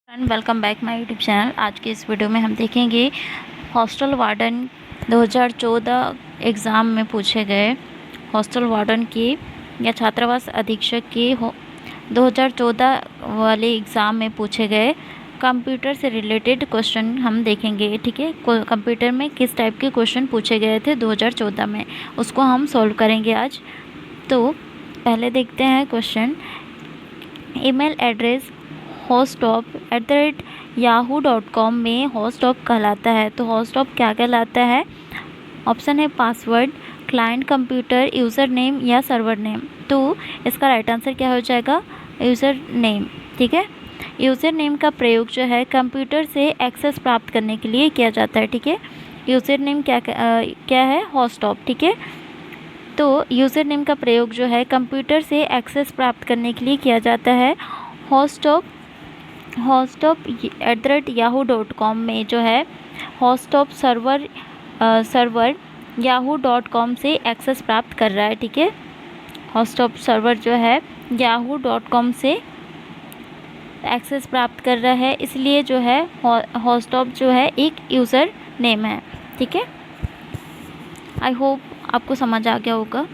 Friend welcome back my YouTube channel. आज के इस वीडियो में हम देखेंगे हॉस्टल वार्डन 2014 एग्ज़ाम में पूछे गए हॉस्टल वार्डन के या छात्रावास अधीक्षक के 2014 वाले एग्ज़ाम में पूछे गए कंप्यूटर से रिलेटेड क्वेश्चन हम देखेंगे। ठीक है, कंप्यूटर में किस टाइप के क्वेश्चन पूछे गए थे 2014 में, उसको हम सॉल्व करेंगे आज। तो पहले देखते हैं क्वेश्चन। ईमेल एड्रेस hostop@yahoo.com में hostop कहलाता है। तो hostop क्या कहलाता है? ऑप्शन है password, client computer, user name या सर्वर नेम। तो इसका राइट आंसर क्या हो जाएगा? User name. ठीक है, यूज़र नेम का प्रयोग जो है कंप्यूटर से एक्सेस प्राप्त करने के लिए किया जाता है। ठीक है, यूज़र नेम क्या है? hostop। ठीक है, तो यूज़र नेम का प्रयोग जो है कंप्यूटर से एक्सेस प्राप्त करने के लिए किया जाता है। hostop@yahoo.com में जो है hostop सर्वर yahoo.com से एक्सेस प्राप्त कर रहा है। ठीक है, hostop सर्वर जो है yahoo.com से एक्सेस प्राप्त कर रहा है, इसलिए जो है hostop जो है एक यूज़र नेम है। ठीक है, आई होप आपको समझ आ गया होगा।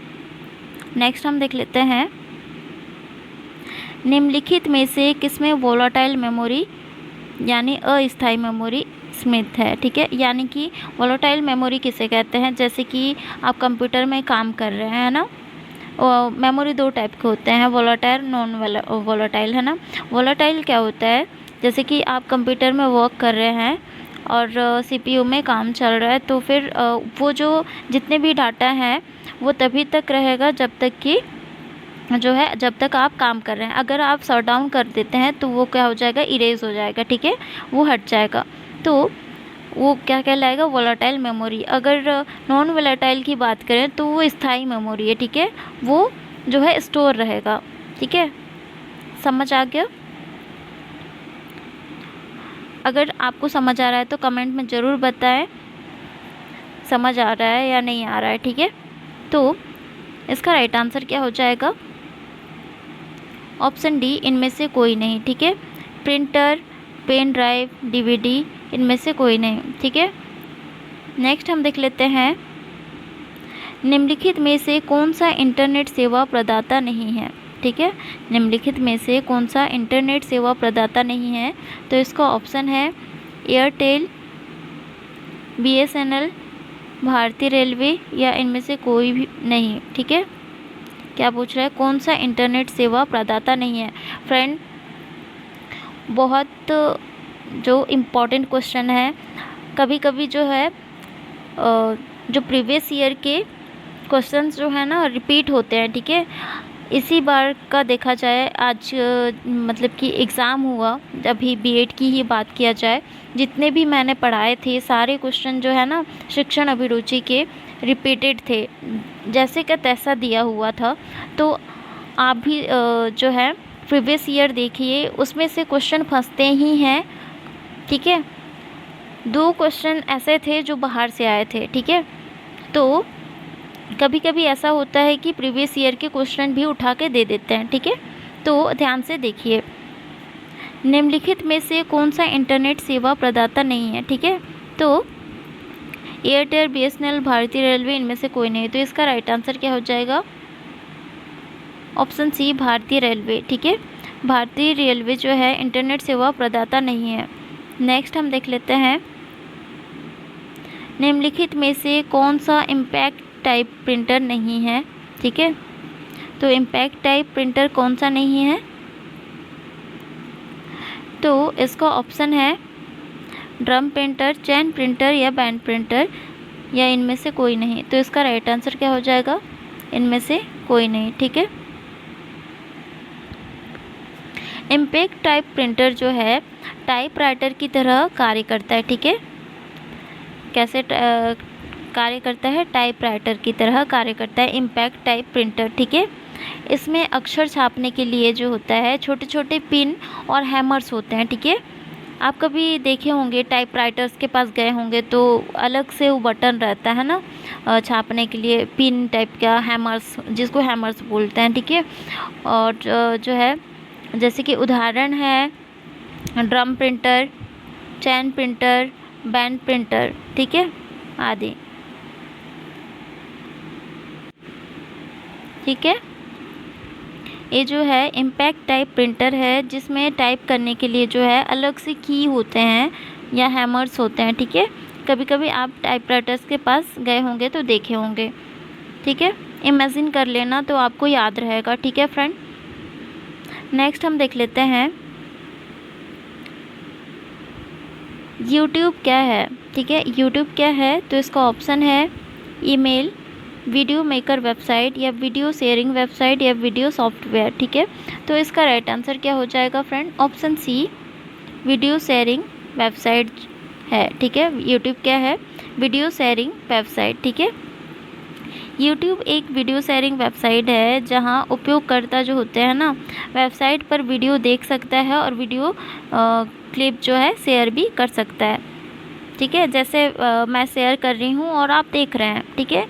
नेक्स्ट हम देख लेते हैं, निम्नलिखित में से किसमें वोलाटाइल मेमोरी यानी अस्थायी मेमोरी स्मित है? ठीक है, यानी कि वोलाटाइल मेमोरी किसे कहते हैं? जैसे कि आप कंप्यूटर में काम कर रहे हैं ना, मेमोरी दो टाइप के होते हैं, वोलाटाइल, नॉन वोलाटाइल, है ना। वोलाटाइल क्या होता है? जैसे कि आप कंप्यूटर में वर्क कर रहे हैं और सीपीयू में काम चल रहा है, तो फिर वो जो जितने भी डाटा हैं वो तभी तक रहेगा जब तक कि जो है जब तक आप काम कर रहे हैं। अगर आप शट डाउन कर देते हैं तो वो क्या हो जाएगा? इरेज हो जाएगा। ठीक है, वो हट जाएगा। तो वो क्या कहलाएगा? Volatile memory. अगर नॉन वोलाटाइल की बात करें तो वो स्थायी मेमोरी है। ठीक है, वो जो है स्टोर रहेगा। ठीक है, समझ आ गया? अगर आपको समझ आ रहा है तो कमेंट में ज़रूर बताएं समझ आ रहा है या नहीं आ रहा है। ठीक है, तो इसका राइट आंसर क्या हो जाएगा? ऑप्शन डी, इनमें से कोई नहीं। ठीक है, प्रिंटर, पेन ड्राइव, डीवीडी, इनमें से कोई नहीं। ठीक है, नेक्स्ट हम देख लेते हैं, निम्नलिखित में से कौन सा इंटरनेट सेवा प्रदाता नहीं है? ठीक है, निम्नलिखित में से कौन सा इंटरनेट सेवा प्रदाता नहीं है? तो इसका ऑप्शन है एयरटेल, BSNL, भारतीय रेलवे या इनमें से कोई भी नहीं। ठीक है, क्या पूछ रहा है? कौन सा इंटरनेट सेवा प्रदाता नहीं है? फ्रेंड, बहुत जो इम्पोर्टेंट क्वेश्चन है। कभी कभी जो है जो प्रीवियस ईयर के क्वेश्चंस जो है ना रिपीट होते हैं। ठीक है, इसी बार का देखा जाए, आज मतलब कि एग्ज़ाम हुआ, अभी बीएड की ही बात किया जाए, जितने भी मैंने पढ़ाए थे सारे क्वेश्चन जो है ना शिक्षण अभिरुचि के रिपीटेड थे, जैसे का तैसा दिया हुआ था। तो आप भी जो है प्रीवियस ईयर देखिए, उसमें से क्वेश्चन फंसते ही हैं। ठीक है, 2 क्वेश्चन ऐसे थे जो बाहर से आए थे। ठीक है, तो कभी कभी ऐसा होता है कि प्रीवियस ईयर के क्वेश्चन भी उठा के दे देते हैं। ठीक है, तो ध्यान से देखिए, निम्नलिखित में से कौन सा इंटरनेट सेवा प्रदाता नहीं है? ठीक है, तो एयरटेल, BSNL, भारतीय रेलवे, इनमें से कोई नहीं। तो इसका राइट आंसर क्या हो जाएगा? ऑप्शन सी, भारतीय रेलवे। ठीक है, भारतीय रेलवे जो है इंटरनेट सेवा प्रदाता नहीं है। नेक्स्ट हम देख लेते हैं, निम्नलिखित में से कौन सा इम्पैक्ट टाइप प्रिंटर नहीं है? ठीक है, तो इम्पैक्ट टाइप प्रिंटर कौन सा नहीं है? तो इसका ऑप्शन है ड्रम प्रिंटर, चैन प्रिंटर या बैंड प्रिंटर या इनमें से कोई नहीं। तो इसका राइट आंसर क्या हो जाएगा? इनमें से कोई नहीं। ठीक है, इम्पैक्ट टाइप प्रिंटर जो है टाइपराइटर की तरह कार्य करता है। ठीक है, कैसे कार्य करता है? टाइपराइटर की तरह कार्य करता है इम्पैक्ट टाइप प्रिंटर। ठीक है, इसमें अक्षर छापने के लिए जो होता है छोटे छोटे पिन और हैमर्स होते हैं। ठीक है, आप कभी देखे होंगे टाइपराइटर्स के पास गए होंगे तो अलग से वो बटन रहता है ना छापने के लिए, पिन टाइप का, हैमर्स, जिसको हैमर्स बोलते हैं। ठीक है, और जो है जैसे कि उदाहरण है ड्रम प्रिंटर, चैन प्रिंटर, बैंड प्रिंटर, ठीक है, आदि। ठीक है, ये जो है इम्पैक्ट टाइप प्रिंटर है, जिसमें टाइप करने के लिए जो है अलग से की होते हैं या हैमर्स होते हैं। ठीक है, कभी कभी आप टाइपराइटर्स के पास गए होंगे तो देखे होंगे। ठीक है, इमेजिन कर लेना तो आपको याद रहेगा। ठीक है फ्रेंड, नेक्स्ट हम देख लेते हैं यूट्यूब क्या है। ठीक है, यूट्यूब क्या है, तो इसका ऑप्शन है ईमेल, वीडियो मेकर वेबसाइट, या वीडियो शेयरिंग वेबसाइट, या वीडियो सॉफ्टवेयर। ठीक है, तो इसका राइट आंसर क्या हो जाएगा friend, option C, video sharing website है। ठीक है, यूट्यूब क्या है, वीडियो शेयरिंग वेबसाइट। ठीक है, यूट्यूब एक वीडियो शेयरिंग वेबसाइट है जहां उपयोगकर्ता जो होते हैं ना, वेबसाइट पर वीडियो देख सकता है और वीडियो क्लिप जो है शेयर भी कर सकता है। ठीक है, जैसे मैं शेयर कर रही हूँ और आप देख रहे हैं। ठीक है,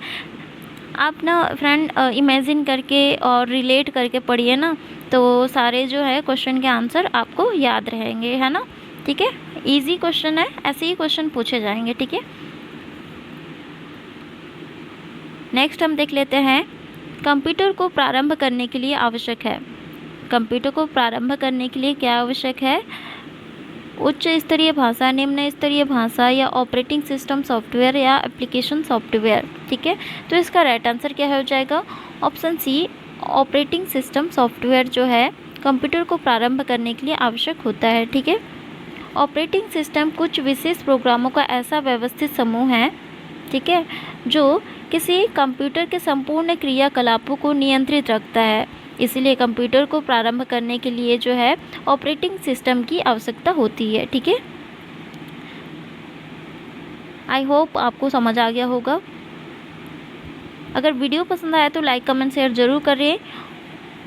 आप ना फ्रेंड इमेजिन करके और रिलेट करके पढ़िए ना, तो सारे जो है क्वेश्चन के आंसर आपको याद रहेंगे, है ना। ठीक है, इजी क्वेश्चन है, ऐसे ही क्वेश्चन पूछे जाएंगे। ठीक है, नेक्स्ट हम देख लेते हैं कंप्यूटर को प्रारंभ करने के लिए आवश्यक है। कंप्यूटर को प्रारंभ करने के लिए क्या आवश्यक है, उच्च स्तरीय भाषा, निम्न स्तरीय भाषा, या ऑपरेटिंग सिस्टम सॉफ्टवेयर, या एप्लीकेशन सॉफ्टवेयर। ठीक है, तो इसका राइट आंसर क्या हो जाएगा, option C, operating system software जो है कंप्यूटर को प्रारंभ करने के लिए आवश्यक होता है। ठीक है, ऑपरेटिंग सिस्टम कुछ विशेष प्रोग्रामों का ऐसा व्यवस्थित समूह है, ठीक है, जो किसी कंप्यूटर के संपूर्ण क्रियाकलापों को नियंत्रित रखता है। इसीलिए कंप्यूटर को प्रारंभ करने के लिए जो है ऑपरेटिंग सिस्टम की आवश्यकता होती है। ठीक है, आई होप आपको समझ आ गया होगा। अगर वीडियो पसंद आया तो लाइक कमेंट शेयर ज़रूर करें,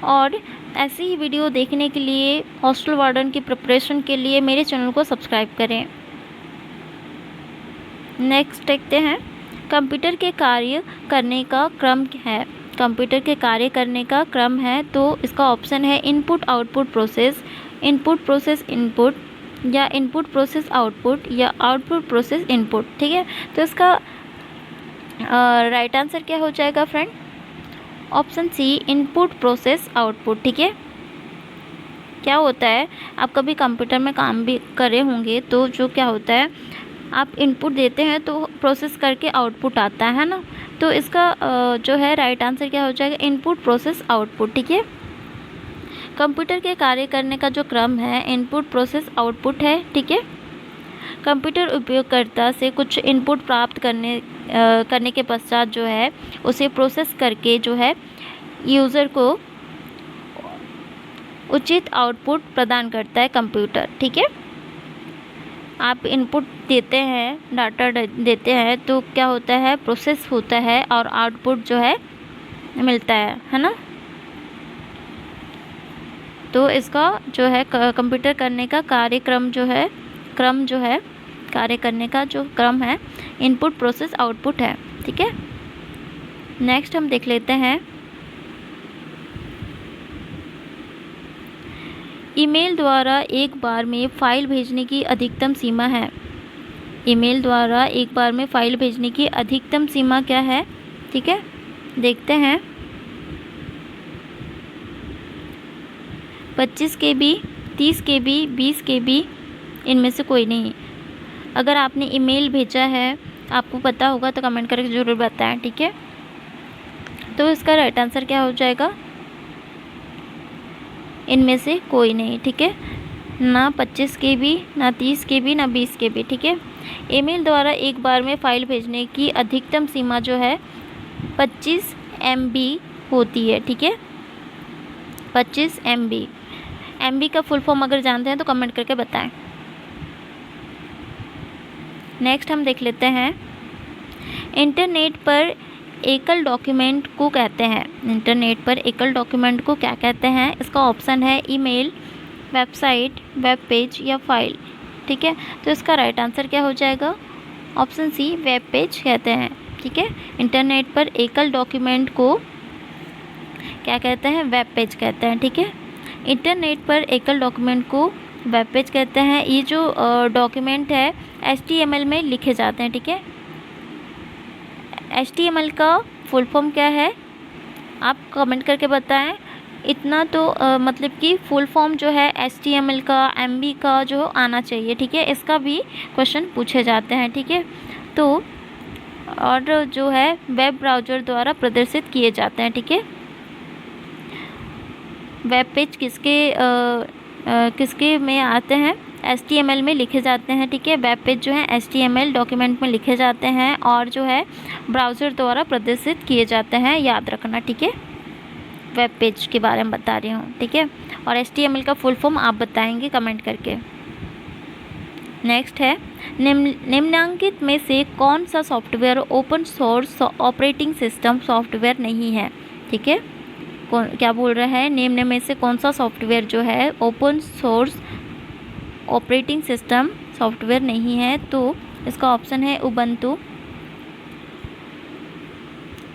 और ऐसी ही वीडियो देखने के लिए, हॉस्टल वार्डन की प्रिपरेशन के लिए मेरे चैनल को सब्सक्राइब करें। नेक्स्ट देखते हैं कंप्यूटर के कार्य करने का क्रम है। कंप्यूटर के कार्य करने का क्रम है, तो इसका ऑप्शन है input output process, input process input, या इनपुट प्रोसेस आउटपुट, या आउटपुट प्रोसेस इनपुट। ठीक है, तो इसका राइट आंसर क्या हो जाएगा friend, option C, input process output. ठीक है, क्या होता है, आप कभी कंप्यूटर में काम भी करे होंगे तो जो क्या होता है, आप इनपुट देते हैं तो प्रोसेस करके आउटपुट आता है ना, तो इसका जो है राइट आंसर क्या हो जाएगा, इनपुट प्रोसेस आउटपुट। ठीक है, कंप्यूटर के कार्य करने का जो क्रम है इनपुट प्रोसेस आउटपुट है। ठीक है, कंप्यूटर उपयोगकर्ता से कुछ इनपुट प्राप्त करने के पश्चात जो है उसे प्रोसेस करके जो है यूज़र को उचित आउटपुट प्रदान करता है कंप्यूटर। ठीक है, आप इनपुट देते हैं, डाटा देते हैं, तो क्या होता है, प्रोसेस होता है और आउटपुट जो है मिलता है ना। तो इसका जो है कंप्यूटर करने का कार्यक्रम जो है, क्रम जो है, कार्य करने का जो क्रम है, इनपुट प्रोसेस आउटपुट है। ठीक है, नेक्स्ट हम देख लेते हैं ईमेल द्वारा एक बार में फ़ाइल भेजने की अधिकतम सीमा है। ईमेल द्वारा एक बार में फ़ाइल भेजने की अधिकतम सीमा क्या है। ठीक है, देखते हैं 25 KB, 30 KB, 20 KB, इनमें से कोई नहीं। अगर आपने ईमेल भेजा है, आपको पता होगा तो कमेंट करके ज़रूर बताएं। ठीक है, तो इसका राइट आंसर क्या हो जाएगा, इनमें से कोई नहीं। ठीक है, ना 25 KB, ना 30 KB, ना 20 KB। ठीक है, ईमेल द्वारा एक बार में फ़ाइल भेजने की अधिकतम सीमा जो है 25 MB होती है। ठीक है, 25 MB। MB का फुल फॉर्म अगर जानते हैं तो कमेंट करके बताएं। नेक्स्ट हम देख लेते हैं इंटरनेट पर एकल डॉक्यूमेंट को कहते हैं। इंटरनेट पर एकल डॉक्यूमेंट को क्या कहते हैं, इसका ऑप्शन है ईमेल, वेबसाइट, वेब पेज, या फाइल। ठीक है, तो इसका राइट आंसर क्या हो जाएगा, ऑप्शन सी, वेब पेज कहते हैं। ठीक है, इंटरनेट पर एकल डॉक्यूमेंट को क्या कहते हैं, वेब पेज कहते हैं। ठीक है, इंटरनेट पर एकल डॉक्यूमेंट को वेब पेज कहते हैं ये जो डॉक्यूमेंट है HTML में लिखे जाते हैं, ठीक है। HTML का फुल फॉर्म क्या है आप कमेंट करके बताएं। इतना तो मतलब कि फुल फॉर्म जो है HTML का MB का जो आना चाहिए, ठीक है। इसका भी क्वेश्चन पूछे जाते हैं, ठीक है। तो और जो है वेब ब्राउज़र द्वारा प्रदर्शित किए जाते हैं, ठीक है। वेब पेज किसके में आते हैं, HTML में लिखे जाते हैं, ठीक है। वेब पेज जो है HTML डॉक्यूमेंट में लिखे जाते हैं और जो है ब्राउज़र द्वारा प्रदर्शित किए जाते हैं, याद रखना, ठीक है। वेब पेज के बारे में बता रही हूँ, ठीक है। और HTML का फुल फॉर्म आप बताएंगे कमेंट करके। नेक्स्ट है निम्नलिखित में से कौन सा software open source operating system software नहीं है, ठीक है। क्या बोल रहा है, निम्न में से कौन सा सॉफ्टवेयर जो है open source operating system software नहीं है। तो इसका ऑप्शन है उबंटू,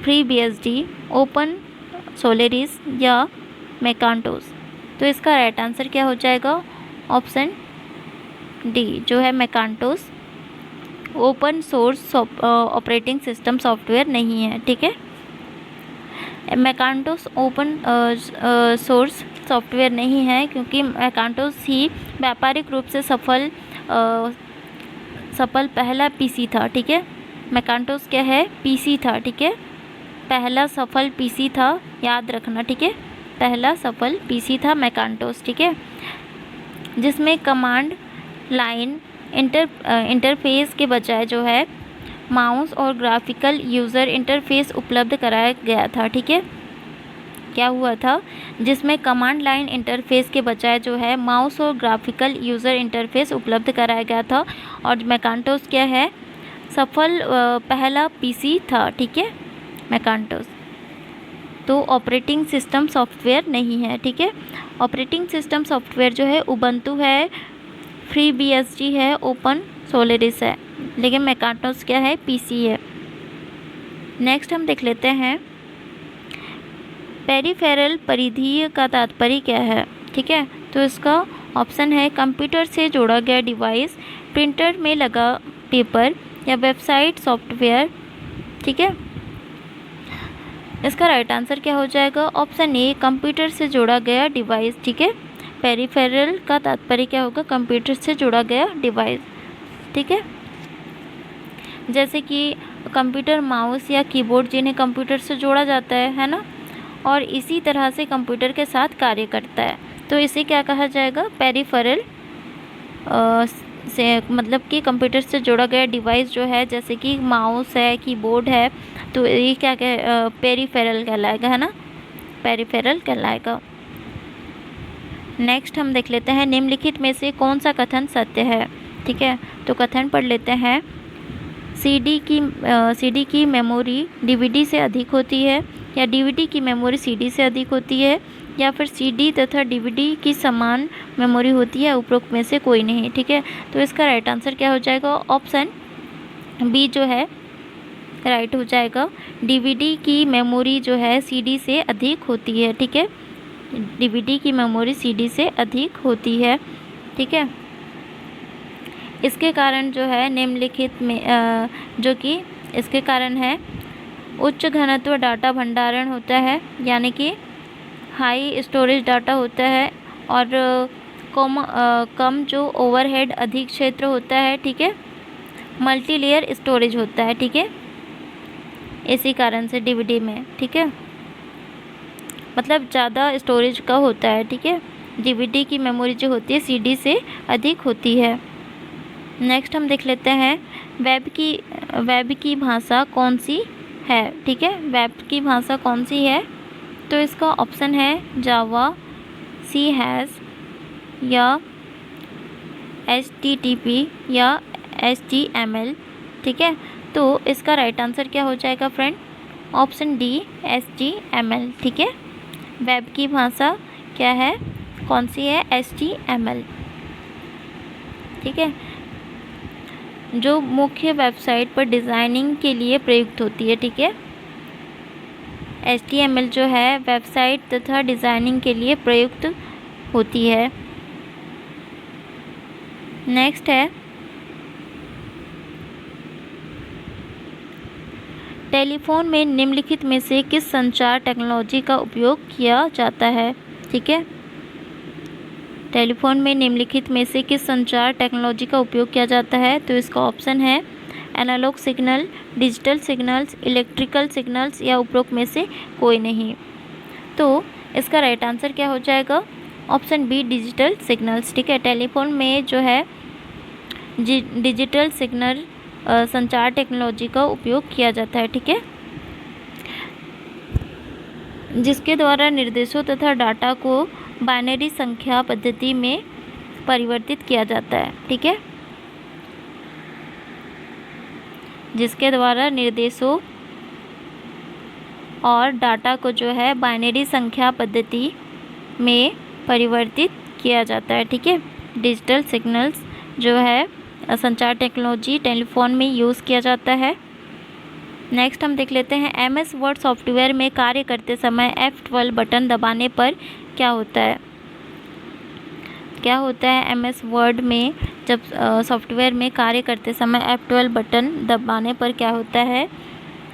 FreeBSD, ओपन सोलेरिस या मैकांटोस। तो इसका राइट आंसर क्या हो जाएगा, ऑप्शन डी जो है Macintosh open source operating system software नहीं है, ठीक है। मैकांटोस ओपन सोर्स सॉफ्टवेयर नहीं है क्योंकि मैकांटोस ही व्यापारिक रूप से सफल पहला PC था, ठीक है। मैकांटोस क्या है, PC था, ठीक है। पहला सफल PC था, याद रखना, ठीक है। पहला सफल PC था मैकांटोस, ठीक है। जिसमें कमांड लाइन इंटरफेस के बजाय जो है माउस और ग्राफिकल यूज़र इंटरफेस उपलब्ध कराया गया था, ठीक है। क्या हुआ था, जिसमें कमांड लाइन इंटरफेस के बजाय जो है माउस और ग्राफिकल यूज़र इंटरफेस उपलब्ध कराया गया था। और मैकांटोस क्या है, सफल पहला PC था, ठीक है, मैकांटोस। तो ऑपरेटिंग सिस्टम सॉफ्टवेयर नहीं है, ठीक है। ऑपरेटिंग सिस्टम सॉफ्टवेयर जो है उबंटू है, FreeBSD है, ओपन सोलेरिस है, लेकिन मैकांटोस क्या है, PC है। नेक्स्ट हम देख लेते हैं पेरिफेरल परिधीय का तात्पर्य क्या है, ठीक है। तो इसका ऑप्शन है कंप्यूटर से जोड़ा गया डिवाइस, प्रिंटर में लगा पेपर या वेबसाइट सॉफ्टवेयर, ठीक है। इसका राइट आंसर क्या हो जाएगा, ऑप्शन ए कंप्यूटर से जोड़ा गया डिवाइस, ठीक है। पेरिफेरल का तात्पर्य क्या होगा, कंप्यूटर से जोड़ा गया डिवाइस, ठीक है। जैसे कि कंप्यूटर माउस या कीबोर्ड जिन्हें कंप्यूटर से जोड़ा जाता है ना, और इसी तरह से कंप्यूटर के साथ कार्य करता है, तो इसे क्या कहा जाएगा, पेरिफेरल से मतलब कि कंप्यूटर से जोड़ा गया डिवाइस जो है, जैसे कि माउस है, कीबोर्ड है, तो ये क्या पेरिफेरल कहलाएगा, है ना, पेरिफेरल कहलाएगा। नेक्स्ट हम देख लेते हैं निम्नलिखित में से कौन सा कथन सत्य है, ठीक है। तो कथन पढ़ लेते हैं, CD की मेमोरी DVD से अधिक होती है, या DVD की मेमोरी CD से अधिक होती है, या फिर CD तथा DVD की समान मेमोरी होती है, उपरोक्त में से कोई नहीं, ठीक है। तो इसका राइट आंसर क्या हो जाएगा, ऑप्शन बी जो है राइट हो जाएगा। DVD की मेमोरी जो है CD से अधिक होती है, ठीक है। DVD की मेमोरी CD से अधिक होती है, ठीक है। इसके कारण जो है निम्नलिखित में जो कि इसके कारण है उच्च घनत्व डाटा भंडारण होता है, यानी कि हाई स्टोरेज डाटा होता है, और कम जो ओवरहेड अधिक क्षेत्र होता है, ठीक है। मल्टी लेयर स्टोरेज होता है, ठीक है, इसी कारण से DVD में, ठीक है, मतलब ज़्यादा स्टोरेज का होता है, ठीक है। DVD की मेमोरी जो होती है CD से अधिक होती है। नेक्स्ट हम देख लेते हैं वेब की भाषा कौन सी है, ठीक है। वेब की भाषा कौन सी है, तो इसका ऑप्शन है जावा, C#, या HTTP या HTML, ठीक है। तो इसका राइट आंसर क्या हो जाएगा फ्रेंड, ऑप्शन डी HTML, ठीक है। वेब की भाषा क्या है, कौन सी है, HTML, ठीक है, जो मुख्य वेबसाइट पर डिज़ाइनिंग के लिए प्रयुक्त होती है, ठीक है। HTML जो है वेबसाइट तथा डिज़ाइनिंग के लिए प्रयुक्त होती है। नेक्स्ट है टेलीफोन में निम्नलिखित में से किस संचार टेक्नोलॉजी का उपयोग किया जाता है। ठीक है, टेलीफोन में निम्नलिखित में से किस संचार टेक्नोलॉजी का उपयोग किया जाता है। तो इसका ऑप्शन है analogue signal, digital signals, electrical signals या उपरोक्त में से कोई नहीं। तो इसका राइट आंसर क्या हो जाएगा, ऑप्शन बी डिजिटल सिग्नल्स। ठीक है, टेलीफोन में जो है डिजिटल सिग्नल संचार टेक्नोलॉजी का उपयोग किया जाता है। ठीक है, जिसके द्वारा निर्देशों तथा डाटा को बाइनरी संख्या पद्धति में परिवर्तित किया जाता है। ठीक है, जिसके द्वारा निर्देशों और डाटा को जो है बाइनरी संख्या पद्धति में परिवर्तित किया जाता है। ठीक है, डिजिटल सिग्नल्स जो है संचार टेक्नोलॉजी टेलीफोन में यूज़ किया जाता है। नेक्स्ट हम देख लेते हैं MS वर्ड सॉफ्टवेयर में कार्य करते समय F12 बटन दबाने पर क्या होता है। क्या होता है MS वर्ड में जब सॉफ्टवेयर में कार्य करते समय F12 बटन दबाने पर क्या होता है।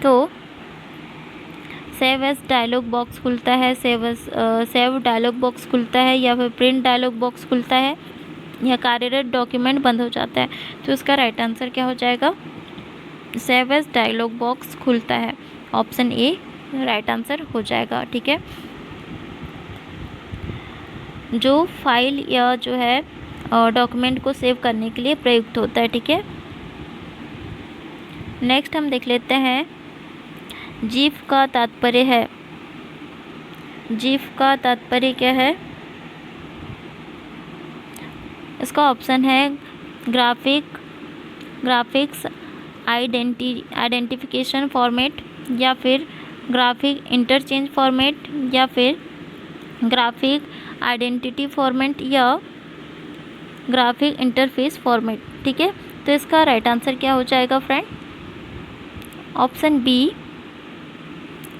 तो सेव एज डायलॉग बॉक्स खुलता है, सेव डायलॉग बॉक्स खुलता है, या फिर प्रिंट डायलॉग बॉक्स खुलता है, या कार्यरत डॉक्यूमेंट बंद हो जाता है। तो इसका राइट आंसर क्या हो जाएगा, सेव एज डायलॉग बॉक्स खुलता है, ऑप्शन ए राइट आंसर हो जाएगा। ठीक है, जो फाइल या जो है डॉक्यूमेंट को सेव करने के लिए प्रयुक्त होता है। ठीक है, नेक्स्ट हम देख लेते हैं जीफ का तात्पर्य है। जीफ का तात्पर्य क्या है, इसका ऑप्शन है ग्राफिक्स आइडेंटिफिकेशन फॉर्मेट, या फिर ग्राफिक इंटरचेंज फॉर्मेट, या फिर ग्राफिक आइडेंटिटी फॉर्मेट, या ग्राफिक इंटरफेस फॉर्मेट। ठीक है, तो इसका राइट आंसर क्या हो जाएगा friend, option B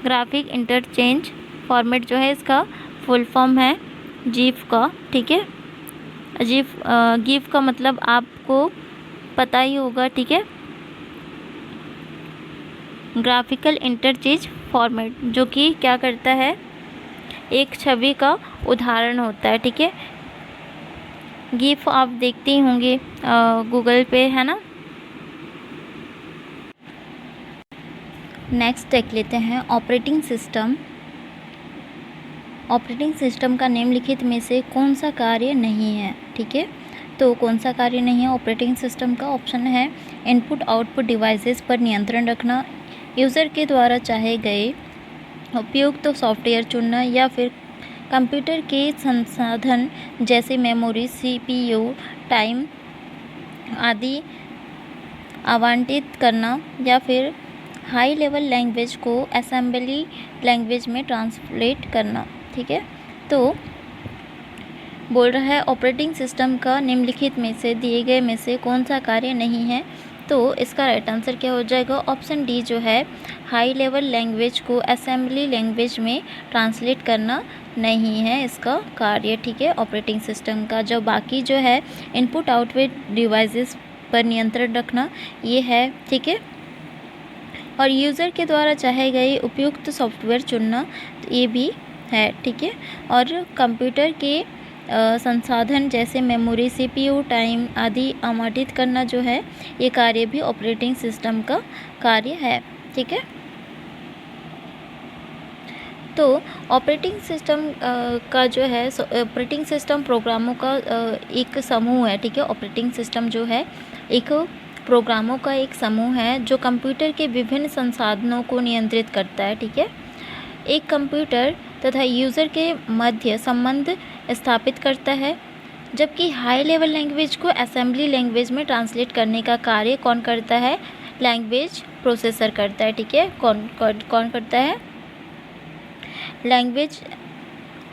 graphic interchange format जो है इसका फुल फॉर्म है जीफ का। ठीक है, गिफ का मतलब आपको पता ही होगा। ठीक है, ग्राफिकल इंटरचेंज फॉर्मेट जो कि क्या करता है, एक छवि का उदाहरण होता है। ठीक है, गिफ आप देखते ही होंगे गूगल पे, है ना। नेक्स्ट देख लेते हैं ऑपरेटिंग सिस्टम। ऑपरेटिंग सिस्टम का निम्नलिखित में से कौन सा कार्य नहीं है। ठीक है, तो कौन सा कार्य नहीं है ऑपरेटिंग सिस्टम का, ऑप्शन है इनपुट आउटपुट डिवाइसेस पर नियंत्रण रखना, यूज़र के द्वारा चाहे गए उपयुक्त तो सॉफ्टवेयर चुनना, या फिर कंप्यूटर के संसाधन जैसे मेमोरी, CPU, टाइम आदि आवंटित करना, या फिर हाई लेवल लैंग्वेज को असेंबली लैंग्वेज में ट्रांसलेट करना। ठीक है, तो बोल रहा है ऑपरेटिंग सिस्टम का निम्नलिखित में से दिए गए में से कौन सा कार्य नहीं है। तो इसका राइट आंसर क्या हो जाएगा, ऑप्शन डी जो है हाई लेवल लैंग्वेज को असेंबली लैंग्वेज में ट्रांसलेट करना नहीं है इसका कार्य। ठीक है, ऑपरेटिंग सिस्टम का जो बाकी जो है इनपुट आउटपुट डिवाइसेस पर नियंत्रण रखना ये है। ठीक है, और यूज़र के द्वारा चाहे गए उपयुक्त सॉफ्टवेयर चुनना तो ये भी है। ठीक है, और कंप्यूटर के संसाधन जैसे मेमोरी, CPU, टाइम आदि आवंटित करना जो है ये कार्य भी ऑपरेटिंग सिस्टम का कार्य है। ठीक है, तो ऑपरेटिंग सिस्टम का जो है ऑपरेटिंग सिस्टम प्रोग्रामों का एक समूह है। ठीक है, ऑपरेटिंग सिस्टम जो है एक प्रोग्रामों का एक समूह है जो कंप्यूटर के विभिन्न संसाधनों को नियंत्रित करता है। ठीक है, एक कंप्यूटर तथा यूज़र के मध्य संबंध स्थापित करता है, जबकि हाई लेवल लैंग्वेज को असेंबली लैंग्वेज में ट्रांसलेट करने का कार्य कौन करता है, लैंग्वेज प्रोसेसर करता है। ठीक है, कौन करता है, लैंग्वेज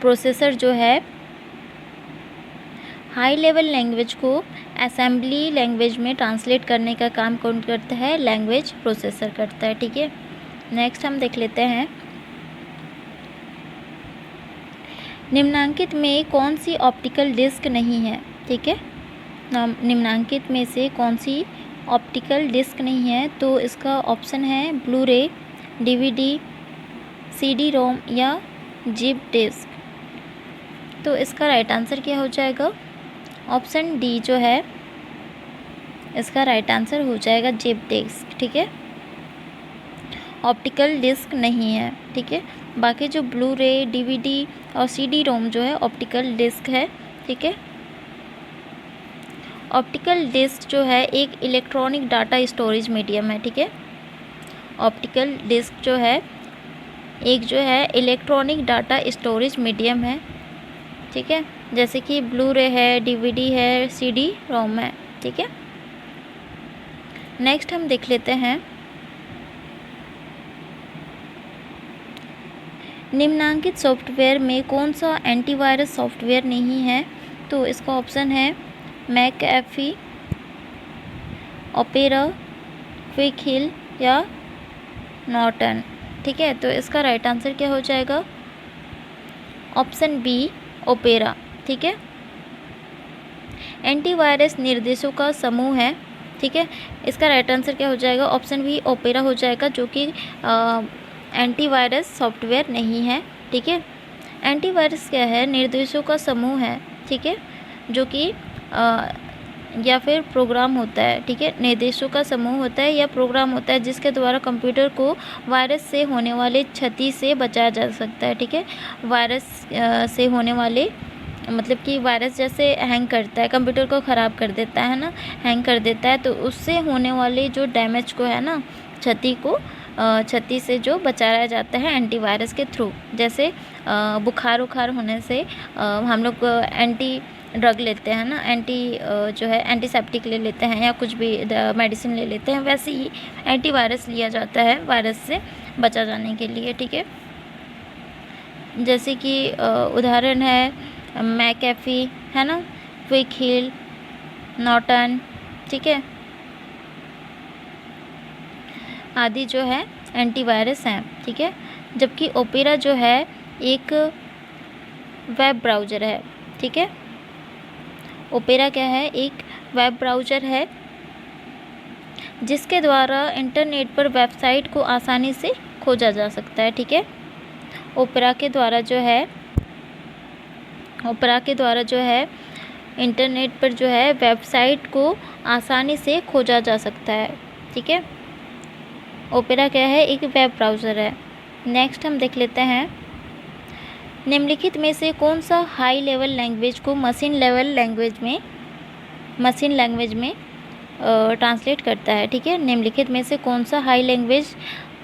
प्रोसेसर जो है हाई लेवल लैंग्वेज को असेंबली लैंग्वेज में ट्रांसलेट करने का काम कौन करता है, लैंग्वेज प्रोसेसर करता है। ठीक है, नेक्स्ट हम देख लेते हैं निम्नांकित में कौन सी ऑप्टिकल डिस्क नहीं है। ठीक है, निम्नांकित में से कौन सी ऑप्टिकल डिस्क नहीं है? तो इसका ऑप्शन है ब्लू रे, डीवीडी, सीडी रोम या जिप डिस्क। तो इसका राइट आंसर क्या हो जाएगा? ऑप्शन डी जो है इसका राइट आंसर हो जाएगा जिप डिस्क। ठीक है, ऑप्टिकल डिस्क नहीं है। ठीक है, बाकी जो ब्लू रे, डीवीडी और सीडी रोम जो है ऑप्टिकल डिस्क है। ठीक है, ऑप्टिकल डिस्क जो है एक इलेक्ट्रॉनिक डाटा स्टोरेज मीडियम है। ठीक है, ऑप्टिकल डिस्क जो है एक जो है इलेक्ट्रॉनिक डाटा स्टोरेज मीडियम है। ठीक है, जैसे कि ब्लू रे है, डीवीडी है, सीडी रोम है। ठीक है, नेक्स्ट हम देख लेते हैं निम्नांकित सॉफ्टवेयर में कौन सा एंटीवायरस सॉफ्टवेयर नहीं है? तो इसका ऑप्शन है मैकएफी, ओपेरा, क्विक हिल या नॉर्टन। ठीक है, तो इसका राइट आंसर क्या हो जाएगा? Option B Opera. ठीक है, एंटीवायरस निर्देशों का समूह है। ठीक है, इसका राइट आंसर क्या हो जाएगा? ऑप्शन बी ओपेरा हो जाएगा, जो कि एंटीवायरस सॉफ्टवेयर नहीं है। ठीक है, एंटीवायरस क्या है? निर्देशों का समूह है। ठीक है, जो कि या फिर प्रोग्राम होता है। ठीक है, निर्देशों का समूह होता है या प्रोग्राम होता है जिसके द्वारा कंप्यूटर को वायरस से होने वाले क्षति से बचाया जा सकता है। ठीक है, वायरस से होने वाले मतलब कि वायरस जैसे हैंग करता है, कंप्यूटर को ख़राब कर देता है ना, हैंग कर देता है, तो उससे होने वाले जो डैमेज को है ना, क्षति से जो बचाया जाता है एंटीवायरस के थ्रू। जैसे बुखार उखार होने से हम लोग एंटी ड्रग लेते हैं ना, जो है एंटीसेप्टिक ले लेते हैं या कुछ भी मेडिसिन ले लेते हैं, वैसे ही एंटीवायरस लिया जाता है वायरस से बचा जाने के लिए। ठीक है, जैसे कि उदाहरण है मैकएफी है ना, क्विक हिल, नॉर्टन। ठीक है, आदि जो है एंटीवायरस हैं। ठीक है, जबकि ओपेरा जो है एक वेब ब्राउज़र है। ठीक है, ओपेरा क्या है? एक वेब ब्राउज़र है जिसके द्वारा इंटरनेट पर वेबसाइट को आसानी से खोजा जा सकता है। ठीक है, ओपेरा के द्वारा जो है इंटरनेट पर जो है वेबसाइट को आसानी से खोजा जा सकता है। ठीक है, ओपेरा क्या है? एक वेब ब्राउज़र है। नेक्स्ट हम देख लेते हैं निम्नलिखित में से कौन सा हाई लेवल लैंग्वेज को मशीन लैंग्वेज में ट्रांसलेट करता है। ठीक है, निम्नलिखित में से कौन सा हाई लैंग्वेज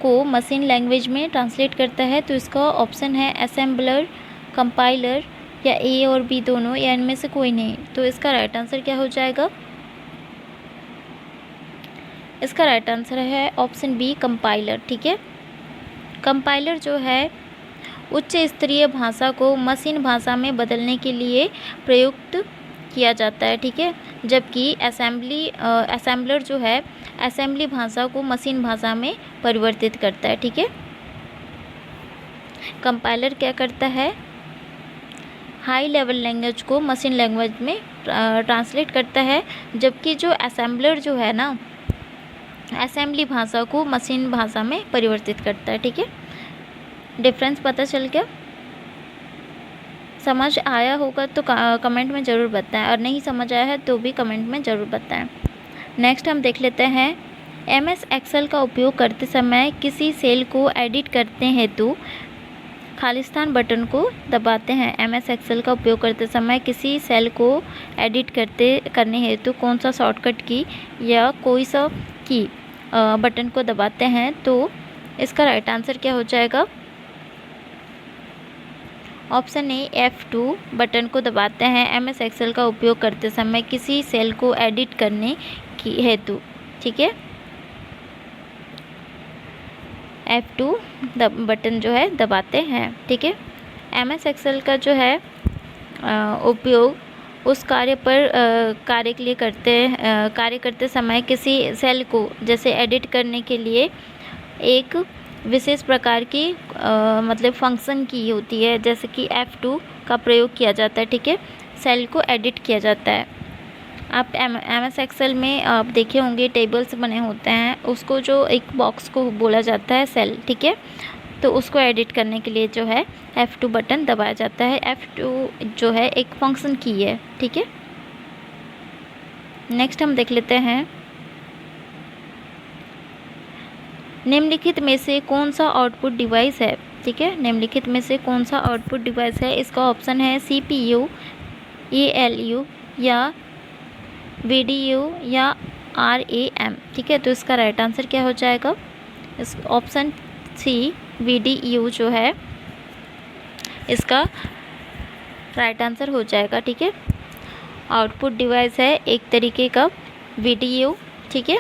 को मशीन लैंग्वेज में ट्रांसलेट करता है? तो इसका ऑप्शन है असेंबलर, कंपाइलर या ए और बी दोनों, या इनमें से कोई नहीं। तो इसका राइट आंसर क्या हो जाएगा? इसका राइट आंसर है ऑप्शन बी कंपाइलर। ठीक है, कंपाइलर जो है उच्च स्तरीय भाषा को मशीन भाषा में बदलने के लिए प्रयुक्त किया जाता है। ठीक है, जबकि असेंबलर जो है असेंबली भाषा को मशीन भाषा में परिवर्तित करता है। ठीक है, कंपाइलर क्या करता है? हाई लेवल लैंग्वेज को मशीन लैंग्वेज में ट्रांसलेट करता है, जबकि जो असेंबलर जो है ना, असेंबली भाषा को मशीन भाषा में परिवर्तित करता है। ठीक है, डिफरेंस पता चल गया? समझ आया होगा तो कमेंट में ज़रूर बताएं, और नहीं समझ आया है तो भी कमेंट में ज़रूर बताएं। नेक्स्ट हम देख लेते हैं MS एक्सेल का उपयोग करते समय किसी सेल को एडिट करते हेतु खालिस्तान बटन को दबाते हैं। MS एक्सेल का उपयोग करते समय किसी सेल को एडिट करने हेतु कौन सा शॉर्टकट की या कोई सा की बटन को दबाते हैं? तो इसका राइट आंसर क्या हो जाएगा? ऑप्शन ए F2 बटन को दबाते हैं MS एक्सेल का उपयोग करते समय किसी सेल को एडिट करने की हेतु। ठीक है, F2 बटन जो है दबाते हैं। ठीक है, MS एक्सेल का जो है उपयोग उस कार्य के लिए कार्य करते समय किसी सेल को जैसे एडिट करने के लिए एक विशेष प्रकार की मतलब फंक्शन की होती है, जैसे कि F2 का प्रयोग किया जाता है। ठीक है, सेल को एडिट किया जाता है। आप MS एक्सेल में आप देखे होंगे टेबल्स बने होते हैं, उसको जो एक बॉक्स को बोला जाता है सेल, ठीक है। तो उसको एडिट करने के लिए जो है F2 बटन दबाया जाता है। F2 जो है एक फंक्शन की है, ठीक है। नेक्स्ट हम देख लेते हैं, निम्नलिखित में से कौन सा आउटपुट डिवाइस है, ठीक है। निम्नलिखित में से कौन सा आउटपुट डिवाइस है, इसका ऑप्शन है CPU, ALU या VDU या RAM, ठीक है। तो इसका राइट आंसर क्या हो जाएगा, इस ऑप्शन सी VDU जो है इसका राइट आंसर हो जाएगा, ठीक है। आउटपुट डिवाइस है एक तरीके का VDU, ठीक है,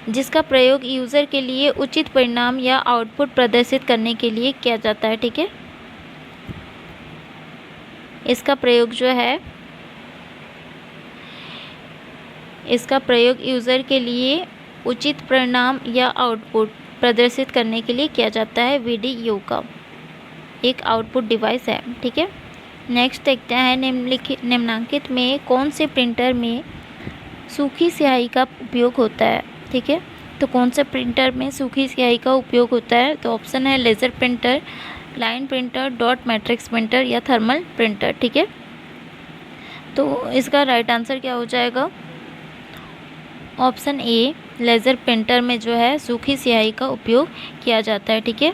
जिसका प्रयोग यूज़र के लिए उचित परिणाम या आउटपुट प्रदर्शित करने के लिए किया जाता है, ठीक है। इसका प्रयोग जो है, इसका प्रयोग यूज़र के लिए उचित परिणाम या आउटपुट प्रदर्शित करने के लिए किया जाता है। VDU का एक आउटपुट डिवाइस है, ठीक है। नेक्स्ट देखते हैं, निम्नांकित में कौन से प्रिंटर में सूखी स्याही का उपयोग होता है, ठीक है। तो कौन से प्रिंटर में सूखी स्याही का उपयोग होता है, तो ऑप्शन है laser printer, line printer, dot matrix printer या थर्मल प्रिंटर, ठीक है। तो इसका राइट आंसर क्या हो जाएगा, ऑप्शन ए लेज़र प्रिंटर में जो है सूखी स्याही का उपयोग किया जाता है, ठीक है,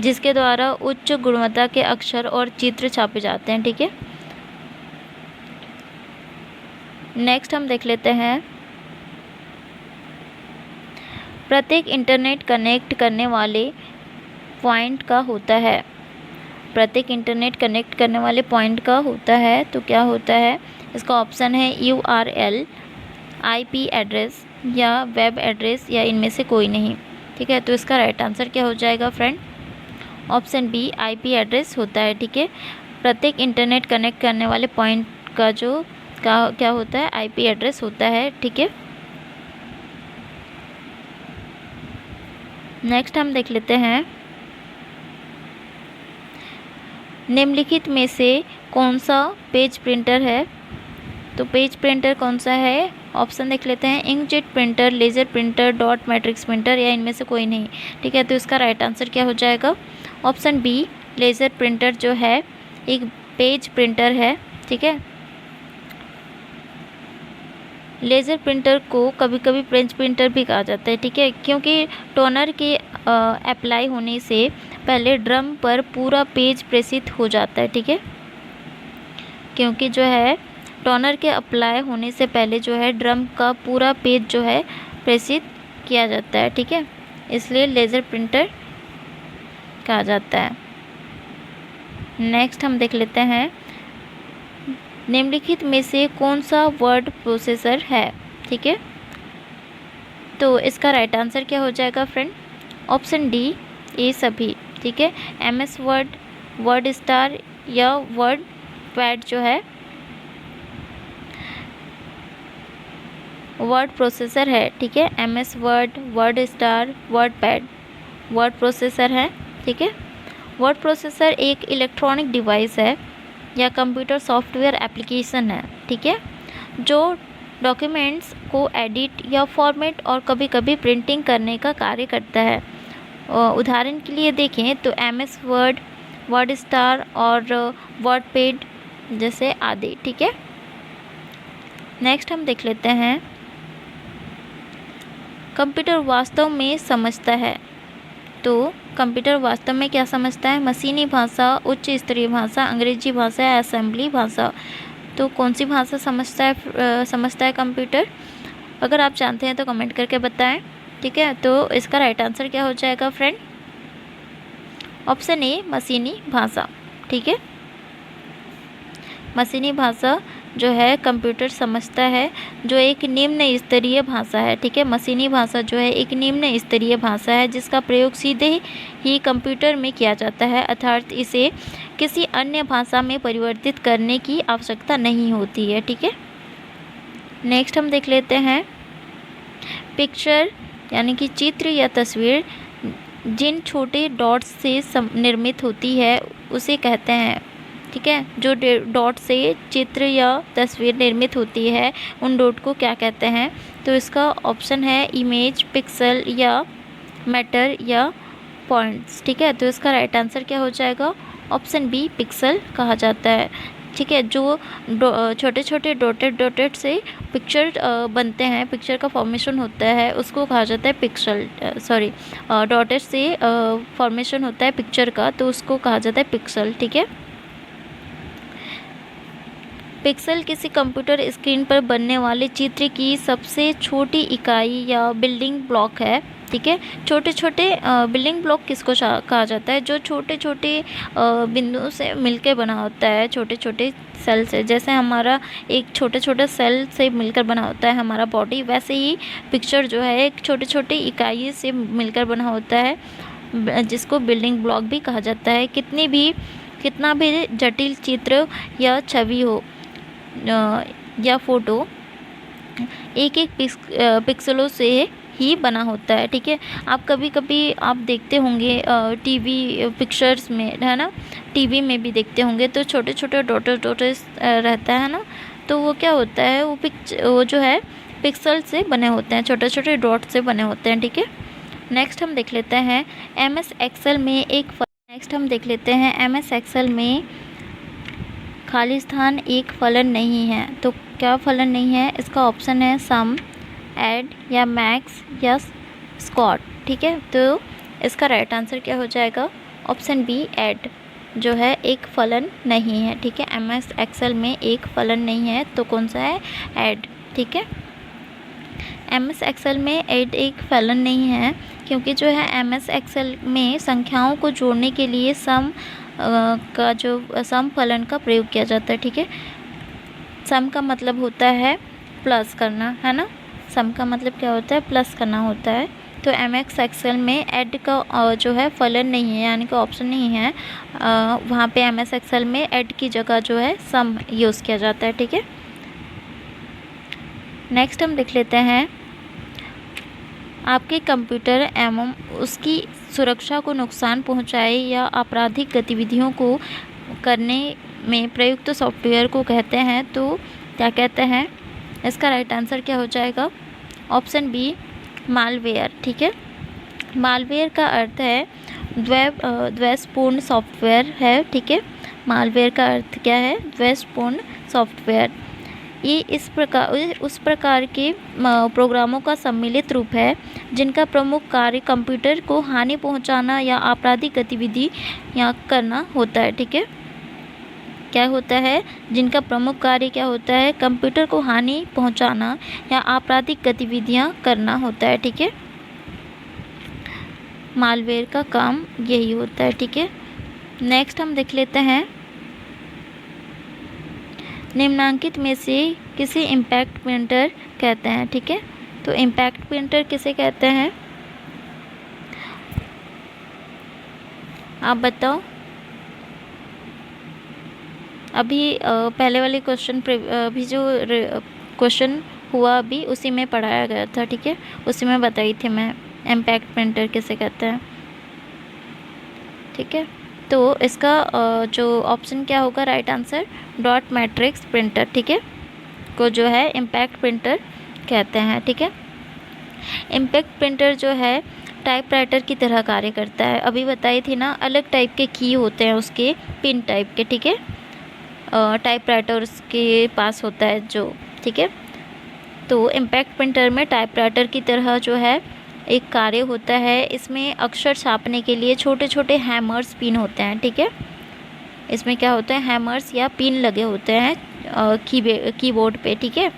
जिसके द्वारा उच्च गुणवत्ता के अक्षर और चित्र छापे जाते हैं, ठीक है। नेक्स्ट हम देख लेते हैं, प्रत्येक इंटरनेट कनेक्ट करने वाले पॉइंट का होता है, प्रत्येक इंटरनेट कनेक्ट करने वाले पॉइंट का होता है, तो क्या होता है, इसका ऑप्शन है URL, IP एड्रेस या वेब एड्रेस या इनमें से कोई नहीं, ठीक है। तो इसका राइट आंसर क्या हो जाएगा friend, option B IP address होता है, ठीक है। प्रत्येक इंटरनेट कनेक्ट करने वाले पॉइंट का जो क्या होता है, IP एड्रेस होता है, ठीक है। नेक्स्ट हम देख लेते हैं, निम्नलिखित में से कौन सा पेज प्रिंटर है, तो पेज प्रिंटर कौन सा है, ऑप्शन देख लेते हैं, inkjet printer, laser printer, dot matrix printer या इनमें से कोई नहीं, ठीक है। तो इसका राइट आंसर क्या हो जाएगा, ऑप्शन बी लेज़र प्रिंटर जो है एक पेज प्रिंटर है, ठीक है। लेज़र प्रिंटर को कभी कभी फ्रेंच प्रिंटर भी कहा जाता है, ठीक है, क्योंकि टोनर के अप्लाई होने से पहले ड्रम पर पूरा पेज प्रेषित हो जाता है, ठीक है। क्योंकि जो है टोनर के अप्लाई होने से पहले जो है ड्रम का पूरा पेज जो है प्रेषित किया जाता है, ठीक है, इसलिए लेज़र प्रिंटर कहा जाता है। नेक्स्ट हम देख लेते हैं, निम्नलिखित में से कौन सा वर्ड प्रोसेसर है, ठीक है। तो इसका राइट आंसर क्या हो जाएगा फ्रेंड, ऑप्शन डी ये सभी, ठीक है। MS वर्ड, वर्ड स्टार या वर्ड पैड जो है वर्ड प्रोसेसर है, ठीक है। MS word, word star, word pad word processor है, ठीक है। वर्ड प्रोसेसर एक इलेक्ट्रॉनिक डिवाइस है या कंप्यूटर सॉफ्टवेयर एप्लीकेशन है, ठीक है, जो डॉक्यूमेंट्स को एडिट या फॉर्मेट और कभी कभी प्रिंटिंग करने का कार्य करता है। उदाहरण के लिए देखें तो MS वर्ड, वर्ड स्टार और वर्ड पैड जैसे आदि, ठीक है। नेक्स्ट हम देख लेते हैं, कंप्यूटर वास्तव में समझता है, तो कंप्यूटर वास्तव में क्या समझता है, मशीनी भाषा, उच्च स्तरीय भाषा, अंग्रेजी भाषा या असेंबली भाषा। तो कौन सी भाषा समझता है कंप्यूटर, अगर आप जानते हैं तो कमेंट करके बताएं, ठीक है। तो इसका राइट आंसर क्या हो जाएगा फ्रेंड, ऑप्शन ए मशीनी भाषा, ठीक है। मशीनी भाषा जो है कंप्यूटर समझता है, जो एक निम्न स्तरीय भाषा है, ठीक है। मशीनी भाषा जो है एक निम्न स्तरीय भाषा है जिसका प्रयोग सीधे ही कंप्यूटर में किया जाता है, अर्थात इसे किसी अन्य भाषा में परिवर्तित करने की आवश्यकता नहीं होती है, ठीक है। नेक्स्ट हम देख लेते हैं, पिक्चर यानी कि चित्र या तस्वीर जिन छोटे डॉट्स से निर्मित होती है उसे कहते हैं, ठीक है। जो डॉट से चित्र या तस्वीर निर्मित होती है उन डॉट को क्या कहते हैं? तो इसका ऑप्शन है इमेज, पिक्सल या मैटर या पॉइंट्स, ठीक है। तो इसका राइट आंसर क्या हो जाएगा? ऑप्शन बी, पिक्सल कहा जाता है, ठीक है। जो छोटे छोटे डॉटेड से पिक्चर बनते हैं, पिक्चर का फॉर्मेशन होता है, उसको कहा जाता है पिक्सल, सॉरी, डॉटेड से फॉर्मेशन होता है पिक्चर का, तो उसको कहा जाता है पिक्सल, ठीक है। पिक्सल किसी कंप्यूटर स्क्रीन पर बनने वाले चित्र की सबसे छोटी इकाई या बिल्डिंग ब्लॉक है, ठीक है। छोटे छोटे बिल्डिंग ब्लॉक किसको कहा जाता है? जो छोटे छोटे बिंदुओं से मिलकर बना होता है, छोटे छोटे सेल से। जैसे हमारा एक छोटे छोटे सेल से मिलकर बना होता है हमारा बॉडी, वैसे ही पिक्चर जो है एक छोटे छोटे इकाई से मिलकर बना होता है, जिसको बिल्डिंग ब्लॉक भी कहा जाता है। कितना भी जटिल चित्र या छवि हो या फोटो एक एक पिक्सलों से ही बना होता है, ठीक है। आप कभी आप देखते होंगे टीवी पिक्चर्स में, है ना, टीवी में भी देखते होंगे, तो छोटे छोटे डॉटेस रहता है ना, तो वो क्या होता है, वो जो है पिक्सल से बने होते हैं, छोटे छोटे डॉट से बने होते हैं, ठीक है। नेक्स्ट हम देख लेते हैं एमएस एक्सेल में खाली स्थान एक फलन नहीं है। तो क्या फलन नहीं है? इसका ऑप्शन है सम, ऐड या मैक्स या स्क्वाड, ठीक है। तो इसका राइट आंसर क्या हो जाएगा? ऑप्शन बी, ऐड, जो है एक फलन नहीं है, ठीक है। एमएस एक्सेल में एक फलन नहीं है, तो कौन सा है? ऐड, ठीक है। एमएस एक्सेल में ऐड एक फलन नहीं है, क्योंकि जो है एमएस एक्सेल में संख्याओं को जोड़ने के लिए सम का जो सम फलन का प्रयोग किया जाता है, ठीक है। सम का मतलब होता है प्लस करना, है ना। सम का मतलब क्या होता है? प्लस करना होता है। तो एमएस एक्सेल में ऐड का जो है फलन नहीं है, यानी कि ऑप्शन नहीं है। वहाँ पे एमएस एक्सेल में ऐड की जगह जो है सम यूज़ किया जाता है, ठीक है। नेक्स्ट हम देख लेते हैं आपके कंप्यूटर एवं उसकी सुरक्षा को नुकसान पहुंचाए या आपराधिक गतिविधियों को करने में प्रयुक्त सॉफ्टवेयर को कहते हैं, तो क्या कहते हैं? इसका राइट आंसर क्या हो जाएगा? ऑप्शन बी, मालवेयर, ठीक है। मालवेयर का अर्थ है द्वेषपूर्ण सॉफ्टवेयर है, ठीक है। मालवेयर का अर्थ क्या है? द्वेषपूर्ण सॉफ्टवेयर। ये उस प्रकार के प्रोग्रामों का सम्मिलित रूप है जिनका प्रमुख कार्य कंप्यूटर को हानि पहुंचाना या आपराधिक गतिविधि या करना होता है, ठीक है। क्या होता है? जिनका प्रमुख कार्य क्या होता है? कंप्यूटर को हानि पहुंचाना या आपराधिक गतिविधियां करना होता है, ठीक है। मालवेयर का काम यही होता है, ठीक है। नेक्स्ट हम देख लेते हैं निम्नांकित में से किसे इम्पैक्ट प्रिंटर कहते हैं, ठीक है। तो इम्पैक्ट प्रिंटर किसे कहते हैं? आप बताओ। अभी पहले वाले क्वेश्चन अभी जो क्वेश्चन हुआ अभी उसी में पढ़ाया गया था, ठीक है। उसी में बताई थी मैं इम्पैक्ट प्रिंटर किसे कहते हैं, ठीक है। तो इसका जो ऑप्शन क्या होगा right answer? Dot matrix printer, ठीक है, को जो है इम्पैक्ट प्रिंटर कहते हैं, ठीक है। इम्पैक्ट प्रिंटर जो है टाइपराइटर की तरह कार्य करता है। अभी बताई थी ना, अलग टाइप के की होते हैं उसके, पिन टाइप के, ठीक है। टाइपराइटर उसके पास होता है जो, ठीक है। तो इम्पैक्ट प्रिंटर में टाइपराइटर की तरह जो है एक कार्य होता है। इसमें अक्षर छापने के लिए छोटे छोटे हैमर्स, पिन होते हैं, ठीक है। इसमें क्या होता है? हैमर्स या पिन लगे होते हैं कीबोर्ड पे, ठीक है।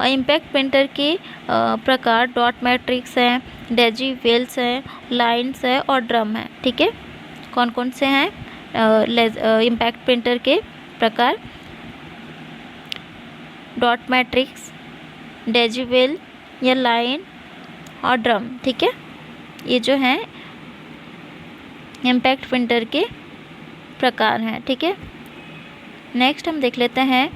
और इम्पैक्ट प्रिंटर के प्रकार डॉट मैट्रिक्स हैं, डेजिवेल्स हैं, लाइन्स है और ड्रम है, ठीक है। कौन कौन से हैं इम्पैक्ट प्रिंटर के प्रकार? डॉट मैट्रिक्स, डेजिवेल या लाइन और ड्रम, ठीक है। ये जो हैं इम्पैक्ट प्रिंटर के प्रकार हैं, ठीक है। नेक्स्ट हम देख लेते हैं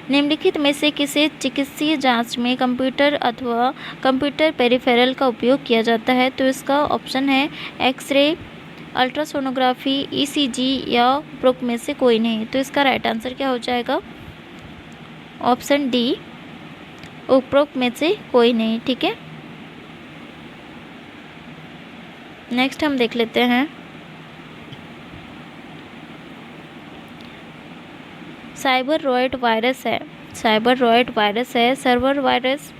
निम्नलिखित में से किसे चिकित्सीय जांच में कंप्यूटर अथवा कंप्यूटर पेरिफेरल का उपयोग किया जाता है। तो इसका ऑप्शन है एक्सरे, अल्ट्रासोनोग्राफी, ईसीजी या उपरोक्त में से कोई नहीं। तो इसका राइट आंसर क्या हो जाएगा? ऑप्शन डी, उपरोक्त में से कोई नहीं। ठीक है, नेक्स्ट हम देख लेते हैं साइबरॉयड वायरस है। साइबरॉयड वायरस है सर्वर वायरस,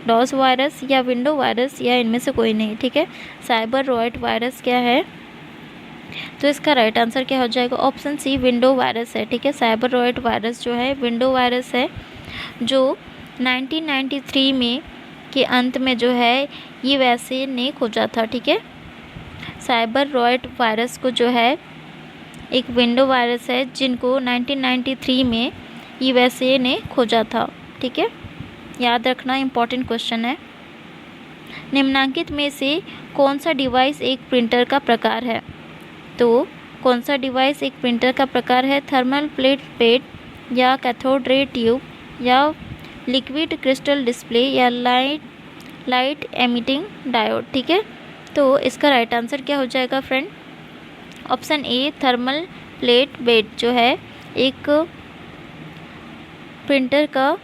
डॉस वायरस या विंडो वायरस या इनमें से कोई नहीं। ठीक है, साइबरॉयड वायरस क्या है? तो इसका राइट आंसर क्या हो जाएगा? ऑप्शन सी, विंडो वायरस है। ठीक है, साइबरॉयड वायरस जो है विंडो वायरस है, जो 1993 में के अंत में जो है ये वैसे ने खोजा था। ठीक है, साइबरॉयड वायरस को जो है एक विंडो वायरस है जिनको 1993 में ये वैसे ने खोजा था। ठीक है, याद रखना, इम्पॉर्टेंट क्वेश्चन है। निम्नलिखित में से कौन सा डिवाइस एक प्रिंटर का प्रकार है? तो कौन सा डिवाइस एक प्रिंटर का प्रकार है? थर्मल प्लेट बेड या कैथोड रे ट्यूब या लिक्विड क्रिस्टल डिस्प्ले या लाइट एमिटिंग डायोड। ठीक है, तो इसका राइट आंसर क्या हो जाएगा friend? Option A, thermal plate bed जो है एक प्रिंटर का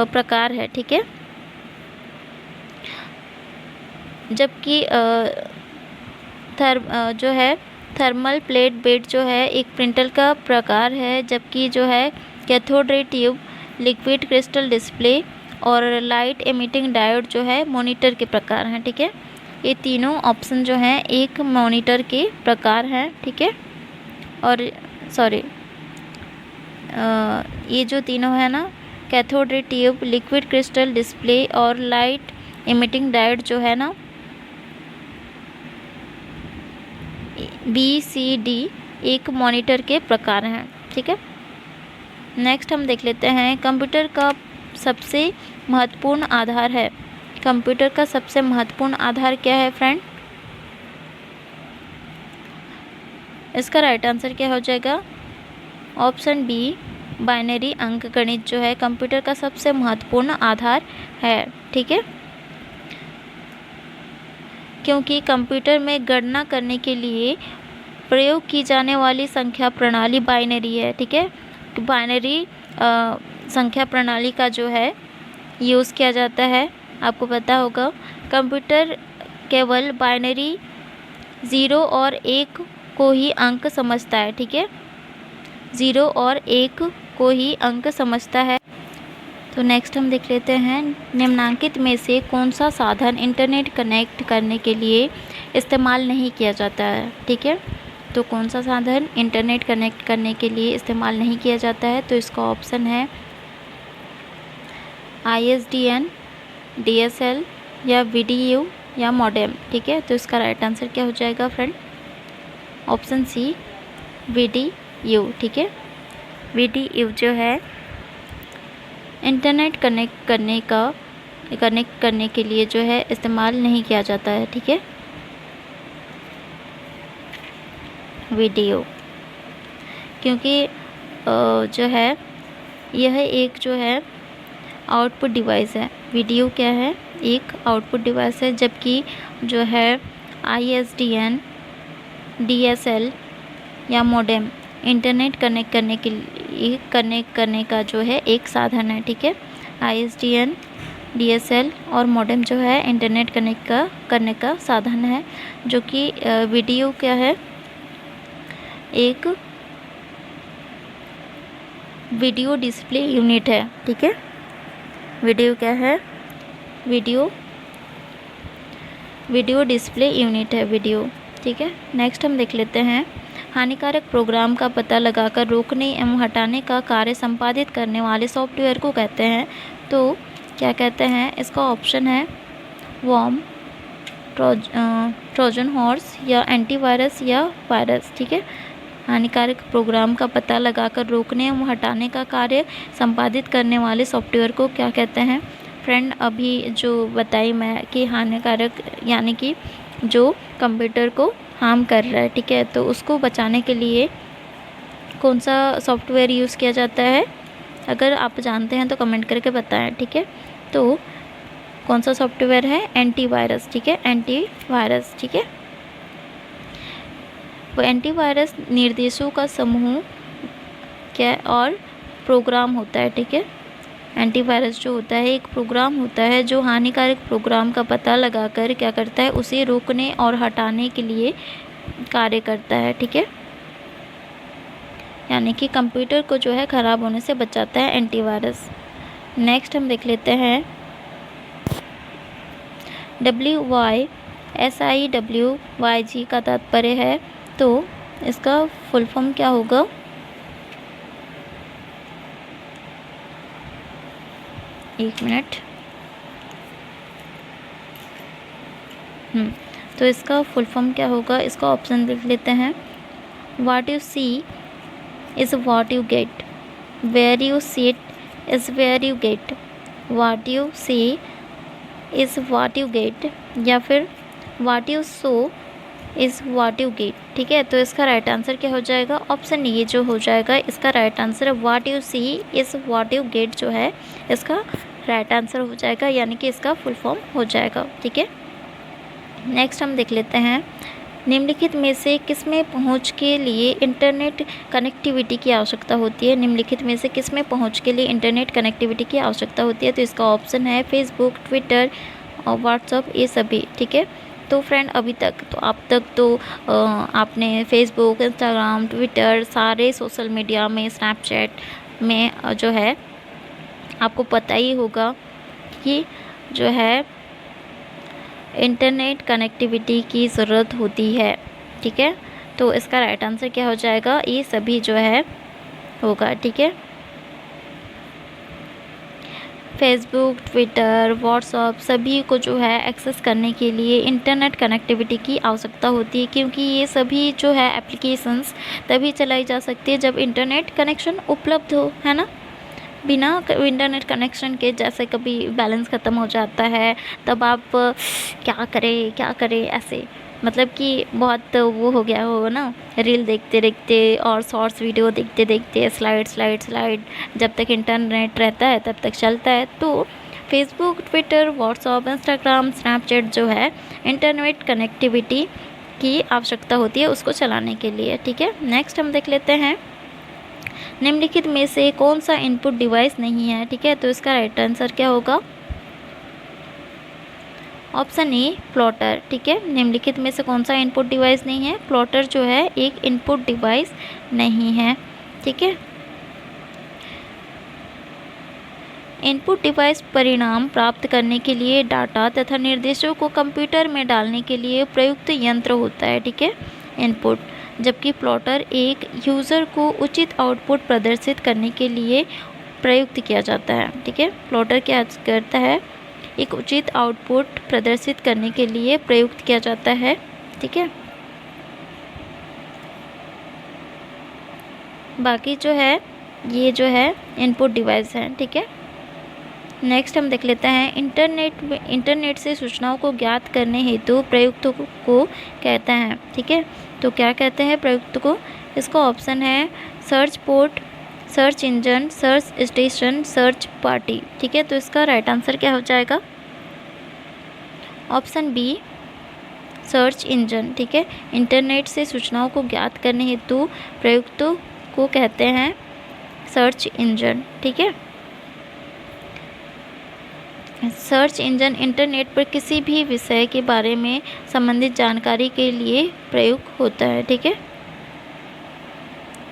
प्रकार है। ठीक है, जबकि जो है थर्मल प्लेट बेड जो है एक प्रिंटर का प्रकार है, जबकि जो है cathode ray tube, liquid crystal display और लाइट एमिटिंग डायोड जो है मॉनिटर के प्रकार हैं। ठीक है, ये तीनों ऑप्शन जो हैं एक मॉनिटर के प्रकार हैं। ठीक है, और सॉरी ये जो तीनों है ना, cathode ray tube, liquid crystal display और लाइट एमिटिंग डायोड जो है ना, BCD एक मॉनिटर के प्रकार हैं। ठीक है, नेक्स्ट हम देख लेते हैं कंप्यूटर का सबसे महत्वपूर्ण आधार है। कंप्यूटर का सबसे महत्वपूर्ण आधार क्या है फ्रेंड? इसका राइट आंसर क्या हो जाएगा? ऑप्शन बी, बाइनरी अंकगणित जो है कंप्यूटर का सबसे महत्वपूर्ण आधार है। ठीक है, क्योंकि कंप्यूटर में गणना करने के लिए प्रयोग की जाने वाली संख्या प्रणाली बाइनरी है। ठीक है, तो बाइनरी संख्या प्रणाली का जो है यूज़ किया जाता है। आपको पता होगा कंप्यूटर केवल बाइनरी 0 और 1 को ही अंक समझता है। ठीक है, 0 और 1 को ही अंक समझता है। तो नेक्स्ट हम देख लेते हैं निम्नलिखित में से कौन सा साधन इंटरनेट कनेक्ट करने के लिए इस्तेमाल नहीं किया जाता है। ठीक है, तो कौन सा साधन इंटरनेट कनेक्ट करने के लिए इस्तेमाल नहीं किया जाता है? तो इसका ऑप्शन है ISDN, DSL या VDU या मॉडेम। ठीक है, तो इसका राइट आंसर क्या हो जाएगा फ्रेंड? ऑप्शन सी, VDU। ठीक है, VDU जो है इंटरनेट कनेक्ट करने के लिए जो है इस्तेमाल नहीं किया जाता है। ठीक है, वीडियो, क्योंकि जो है यह एक जो है आउटपुट डिवाइस है। वीडियो क्या है? एक आउटपुट डिवाइस है, जबकि जो है ISDN, DSL या मॉडेम इंटरनेट कनेक्ट करने का जो है एक साधन है। ठीक है, ISDN, DSL और मॉडेम जो है इंटरनेट कनेक्ट करने का साधन है, जो कि वीडियो क्या है? एक वीडियो डिस्प्ले यूनिट है। ठीक है, वीडियो क्या है? वीडियो डिस्प्ले यूनिट है वीडियो। ठीक है, नेक्स्ट हम देख लेते हैं हानिकारक प्रोग्राम का पता लगाकर रोकने एवं हटाने का कार्य संपादित करने वाले सॉफ्टवेयर को कहते हैं। तो क्या कहते हैं? इसका ऑप्शन है वॉर्म, ट्रोजन हॉर्स या एंटीवायरस या वायरस। ठीक है, हानिकारक प्रोग्राम का पता लगाकर रोकने एवं हटाने का कार्य संपादित करने वाले सॉफ्टवेयर को क्या कहते हैं? फ्रेंड, अभी जो बताई मैं कि हानिकारक यानी कि जो कंप्यूटर को हार्म कर रहा है। ठीक है, तो उसको बचाने के लिए कौन सा सॉफ्टवेयर यूज़ किया जाता है? अगर आप जानते हैं तो कमेंट करके बताएं। ठीक है, तो कौन सा सॉफ्टवेयर है? एंटीवायरस। ठीक है, एंटीवायरस। ठीक है, एंटीवायरस निर्देशों का समूह क्या और प्रोग्राम होता है, ठीक है। एंटीवायरस जो होता है एक प्रोग्राम होता है जो हानिकारक प्रोग्राम का पता लगाकर क्या करता है, उसे रोकने और हटाने के लिए कार्य करता है, ठीक है। यानी कि कंप्यूटर को जो है ख़राब होने से बचाता है एंटीवायरस। नेक्स्ट हम देख लेते हैं WYSIWYG का तात्पर्य है, तो इसका फुल फॉर्म क्या होगा? एक मिनट। तो इसका फुल फॉर्म क्या होगा? इसका ऑप्शन देख लेते हैं। What you see is what you get, where you sit is where you get, what you see is what you get, या फिर what you saw is what you get, ठीक है। तो इसका राइट आंसर क्या हो जाएगा? ऑप्शन ये जो हो जाएगा, इसका right answer what you see is what you get जो है इसका राइट आंसर हो जाएगा, यानी कि इसका फुल फॉर्म हो जाएगा, ठीक है। नेक्स्ट हम देख लेते हैं निम्नलिखित में से किसमें पहुंच के लिए इंटरनेट कनेक्टिविटी की आवश्यकता होती है? निम्नलिखित में से किसमें पहुंच के लिए इंटरनेट कनेक्टिविटी की आवश्यकता होती है? तो इसका ऑप्शन है फेसबुक, ट्विटर और व्हाट्सअप, ये सभी, ठीक है। तो फ्रेंड अभी तक तो आप तक तो आपने फेसबुक, इंस्टाग्राम, ट्विटर, सारे सोशल मीडिया में, स्नैपचैट में जो है आपको पता ही होगा कि जो है इंटरनेट कनेक्टिविटी की ज़रूरत होती है, ठीक है। तो इसका राइट आंसर क्या हो जाएगा? ये सभी जो है होगा, ठीक है। फेसबुक, ट्विटर, व्हाट्सअप सभी को जो है एक्सेस करने के लिए इंटरनेट कनेक्टिविटी की आवश्यकता होती है, क्योंकि ये सभी जो है एप्लीकेशंस तभी चलाई जा सकती है जब इंटरनेट कनेक्शन उपलब्ध हो, है ना। बिना इंटरनेट कनेक्शन के जैसे कभी बैलेंस ख़त्म हो जाता है तब आप क्या करें ऐसे, मतलब कि बहुत वो हो गया हो ना, रील देखते देखते और शॉर्ट्स वीडियो देखते देखते स्लाइड जब तक इंटरनेट रहता है तब तक चलता है। तो Facebook, Twitter, WhatsApp, Instagram, Snapchat जो है इंटरनेट कनेक्टिविटी की आवश्यकता होती है उसको चलाने के लिए, ठीक है। नेक्स्ट हम देख लेते हैं निम्नलिखित में से कौन सा इनपुट डिवाइस नहीं है, ठीक है। तो इसका राइट आंसर क्या होगा? ऑप्शन ए प्लॉटर, ठीक है। निम्नलिखित में से कौन सा इनपुट डिवाइस नहीं है? प्लॉटर जो है एक इनपुट डिवाइस नहीं है, ठीक है। इनपुट डिवाइस परिणाम प्राप्त करने के लिए डाटा तथा निर्देशों को कंप्यूटर में डालने के लिए प्रयुक्त यंत्र होता है, ठीक है, इनपुट। जबकि प्लॉटर एक यूज़र को उचित आउटपुट प्रदर्शित करने के लिए प्रयुक्त किया जाता है, ठीक है। प्लॉटर क्या करता है? एक उचित आउटपुट प्रदर्शित करने के लिए प्रयुक्त किया जाता है, ठीक है। बाकी जो है ये जो है इनपुट डिवाइस है, ठीक है। नेक्स्ट हम देख लेते हैं इंटरनेट से सूचनाओं को ज्ञात करने हेतु प्रयुक्त को कहते हैं, ठीक है। तो क्या कहते हैं प्रयुक्त को? इसका ऑप्शन है search port, search engine, search station, search party, ठीक है। तो इसका राइट आंसर क्या हो जाएगा? ऑप्शन बी सर्च इंजन, ठीक है। इंटरनेट से सूचनाओं को ज्ञात करने हेतु प्रयुक्त को कहते हैं सर्च इंजन, ठीक है। सर्च इंजन इंटरनेट पर किसी भी विषय के बारे में संबंधित जानकारी के लिए प्रयुक्त होता है, ठीक है।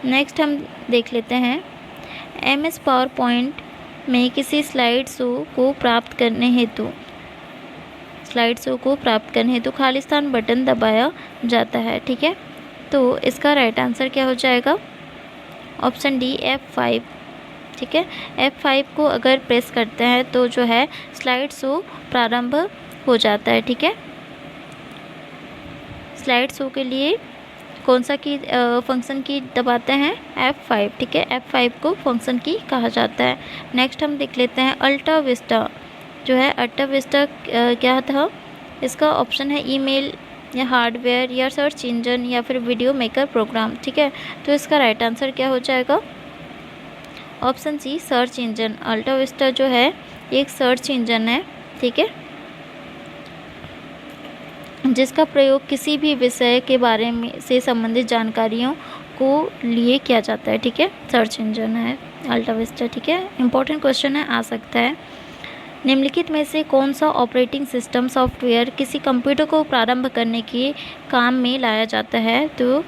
नेक्स्ट हम देख लेते हैं MS पावर पॉइंट में किसी स्लाइड शो को प्राप्त करने हेतु खालिस्तान बटन दबाया जाता है, ठीक है। तो इसका राइट आंसर क्या हो जाएगा? ऑप्शन डी F5, ठीक है। F5 को अगर प्रेस करते हैं तो जो है स्लाइड शो प्रारंभ हो जाता है, ठीक है। स्लाइड शो के लिए कौन सा की फंक्शन की दबाते हैं? F5, ठीक है। F5 को फंक्शन की कहा जाता है। नेक्स्ट हम देख लेते हैं अल्टा विस्टा जो है, अल्टा विस्टा क्या था? इसका ऑप्शन है ईमेल या हार्डवेयर या सर्च इंजन या फिर वीडियो मेकर प्रोग्राम, ठीक है। तो इसका राइट आंसर क्या हो जाएगा? Option C search engine. AltaVista जो है एक सर्च इंजन है, ठीक है। जिसका प्रयोग किसी भी विषय के बारे में से संबंधित जानकारियों को लिए किया जाता है, ठीक है। सर्च इंजन है अल्टा विस्टा, ठीक है। इंपॉर्टेंट क्वेश्चन है, आ सकता है। निम्नलिखित में से कौन सा ऑपरेटिंग सिस्टम सॉफ्टवेयर किसी कंप्यूटर को प्रारंभ करने के काम में लाया जाता है? तो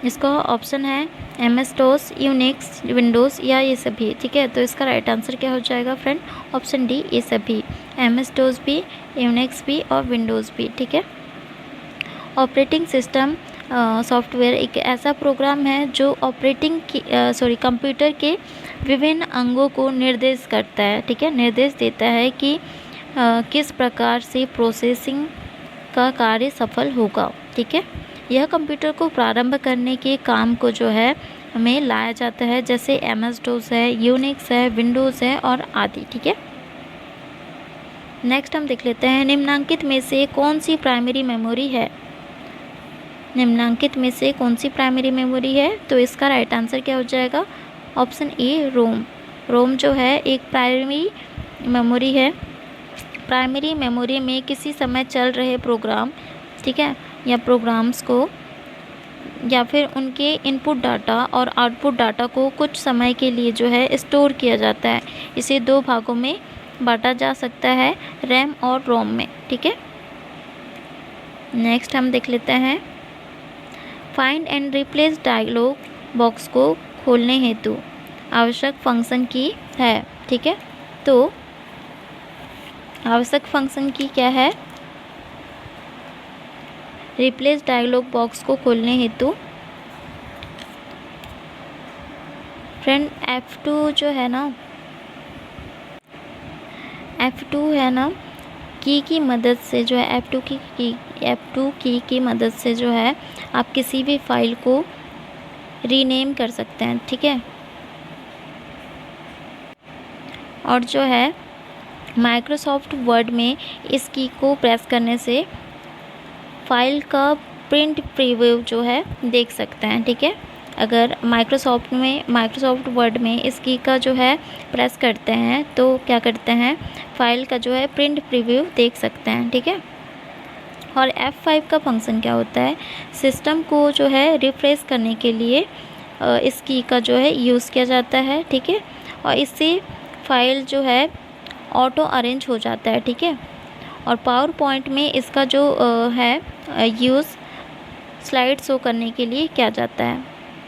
इसका ऑप्शन है MS DOS, यूनिक्स, विंडोज़ या ये सभी, ठीक है। तो इसका राइट आंसर क्या हो जाएगा फ्रेंड? ऑप्शन डी, ये सभी। MS DOS भी, यूनिक्स भी और विंडोज़ भी, ठीक है। ऑपरेटिंग सिस्टम सॉफ्टवेयर एक ऐसा प्रोग्राम है जो कंप्यूटर के विभिन्न अंगों को निर्देश करता है, ठीक है, निर्देश देता है कि किस प्रकार से प्रोसेसिंग का कार्य सफल होगा, ठीक है। यह कंप्यूटर को प्रारंभ करने के काम को जो है हमें लाया जाता है, जैसे MS DOS है, यूनिक्स है, विंडोज़ है और आदि, ठीक है। नेक्स्ट हम देख लेते हैं, निम्नांकित में से कौन सी प्राइमरी मेमोरी है? निम्नांकित में से कौन सी प्राइमरी मेमोरी है? तो इसका राइट आंसर क्या हो जाएगा? ऑप्शन ए, रोम। रोम जो है एक प्राइमरी मेमोरी है। प्राइमरी मेमोरी में किसी समय चल रहे प्रोग्राम, ठीक है, या प्रोग्राम्स को या फिर उनके इनपुट डाटा और आउटपुट डाटा को कुछ समय के लिए जो है स्टोर किया जाता है। इसे दो भागों में बांटा जा सकता है, रैम और रोम में, ठीक है। नेक्स्ट हम देख लेते हैं, find and replace dialog box को खोलने हेतु आवश्यक फंक्शन की है, ठीक है। तो आवश्यक फंक्शन की क्या है? रिप्लेस डायलॉग बॉक्स को खोलने हेतु फ्रेंड F2 जो है ना, F2 है ना, की मदद से जो है F2 की मदद से जो है आप किसी भी फाइल को रीनेम कर सकते हैं, ठीक है। और जो है माइक्रोसॉफ्ट वर्ड में इस की को प्रेस करने से फाइल का प्रिंट प्रीव्यू जो है देख सकते हैं, ठीक है। अगर माइक्रोसॉफ्ट वर्ड में इस की का जो है प्रेस करते हैं तो क्या करते हैं, फाइल का जो है प्रिंट प्रीव्यू देख सकते हैं, ठीक है। और F5 का फंक्शन क्या होता है? सिस्टम को जो है रिफ्रेश करने के लिए इस की का जो है यूज़ किया जाता है, ठीक है। और इससे फाइल जो है ऑटो अरेंज हो जाता है, ठीक है। और पावर पॉइंट में इसका जो है यूज़ स्लाइड शो करने के लिए किया जाता है,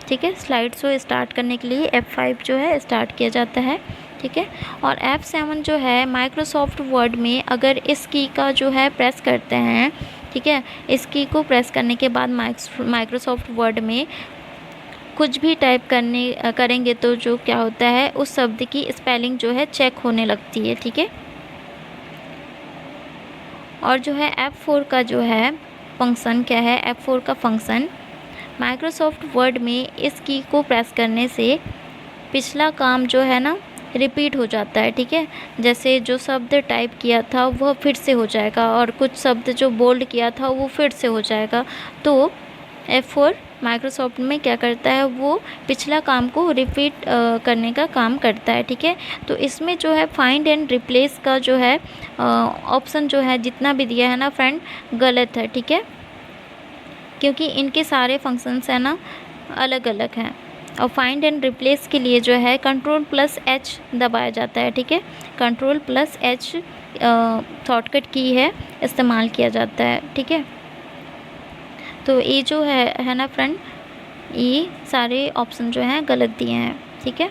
ठीक है। स्लाइड शो स्टार्ट करने के लिए F5 जो है स्टार्ट किया जाता है, ठीक है। और F7 जो है माइक्रोसॉफ्ट वर्ड में अगर इस की का जो है प्रेस करते हैं, ठीक है, इस की को प्रेस करने के बाद माइक्रोसॉफ्ट वर्ड में कुछ भी टाइप करेंगे तो जो क्या होता है, उस शब्द की स्पेलिंग जो है चेक होने लगती है, ठीक है। और जो है F4 का जो है फंक्शन क्या है? F4 का फंक्शन माइक्रोसॉफ्ट वर्ड में इस की को प्रेस करने से पिछला काम जो है ना रिपीट हो जाता है, ठीक है। जैसे जो शब्द टाइप किया था वह फिर से हो जाएगा और कुछ शब्द जो बोल्ड किया था वो फिर से हो जाएगा। तो F4 माइक्रोसॉफ्ट में क्या करता है, वो पिछला काम को रिपीट करने का काम करता है, ठीक है। तो इसमें जो है फाइंड एंड रिप्लेस का जो है ऑप्शन जो है जितना भी दिया है ना फ्रेंड, गलत है, ठीक है, क्योंकि इनके सारे फंक्शंस है ना अलग अलग हैं। और फाइंड एंड रिप्लेस के लिए जो है Ctrl+H दबाया जाता है, ठीक है। Ctrl+H शॉर्टकट की है, इस्तेमाल किया जाता है, ठीक है। तो ये जो है ना फ्रेंड, ये सारे ऑप्शन जो हैं गलत दिए हैं, ठीक है।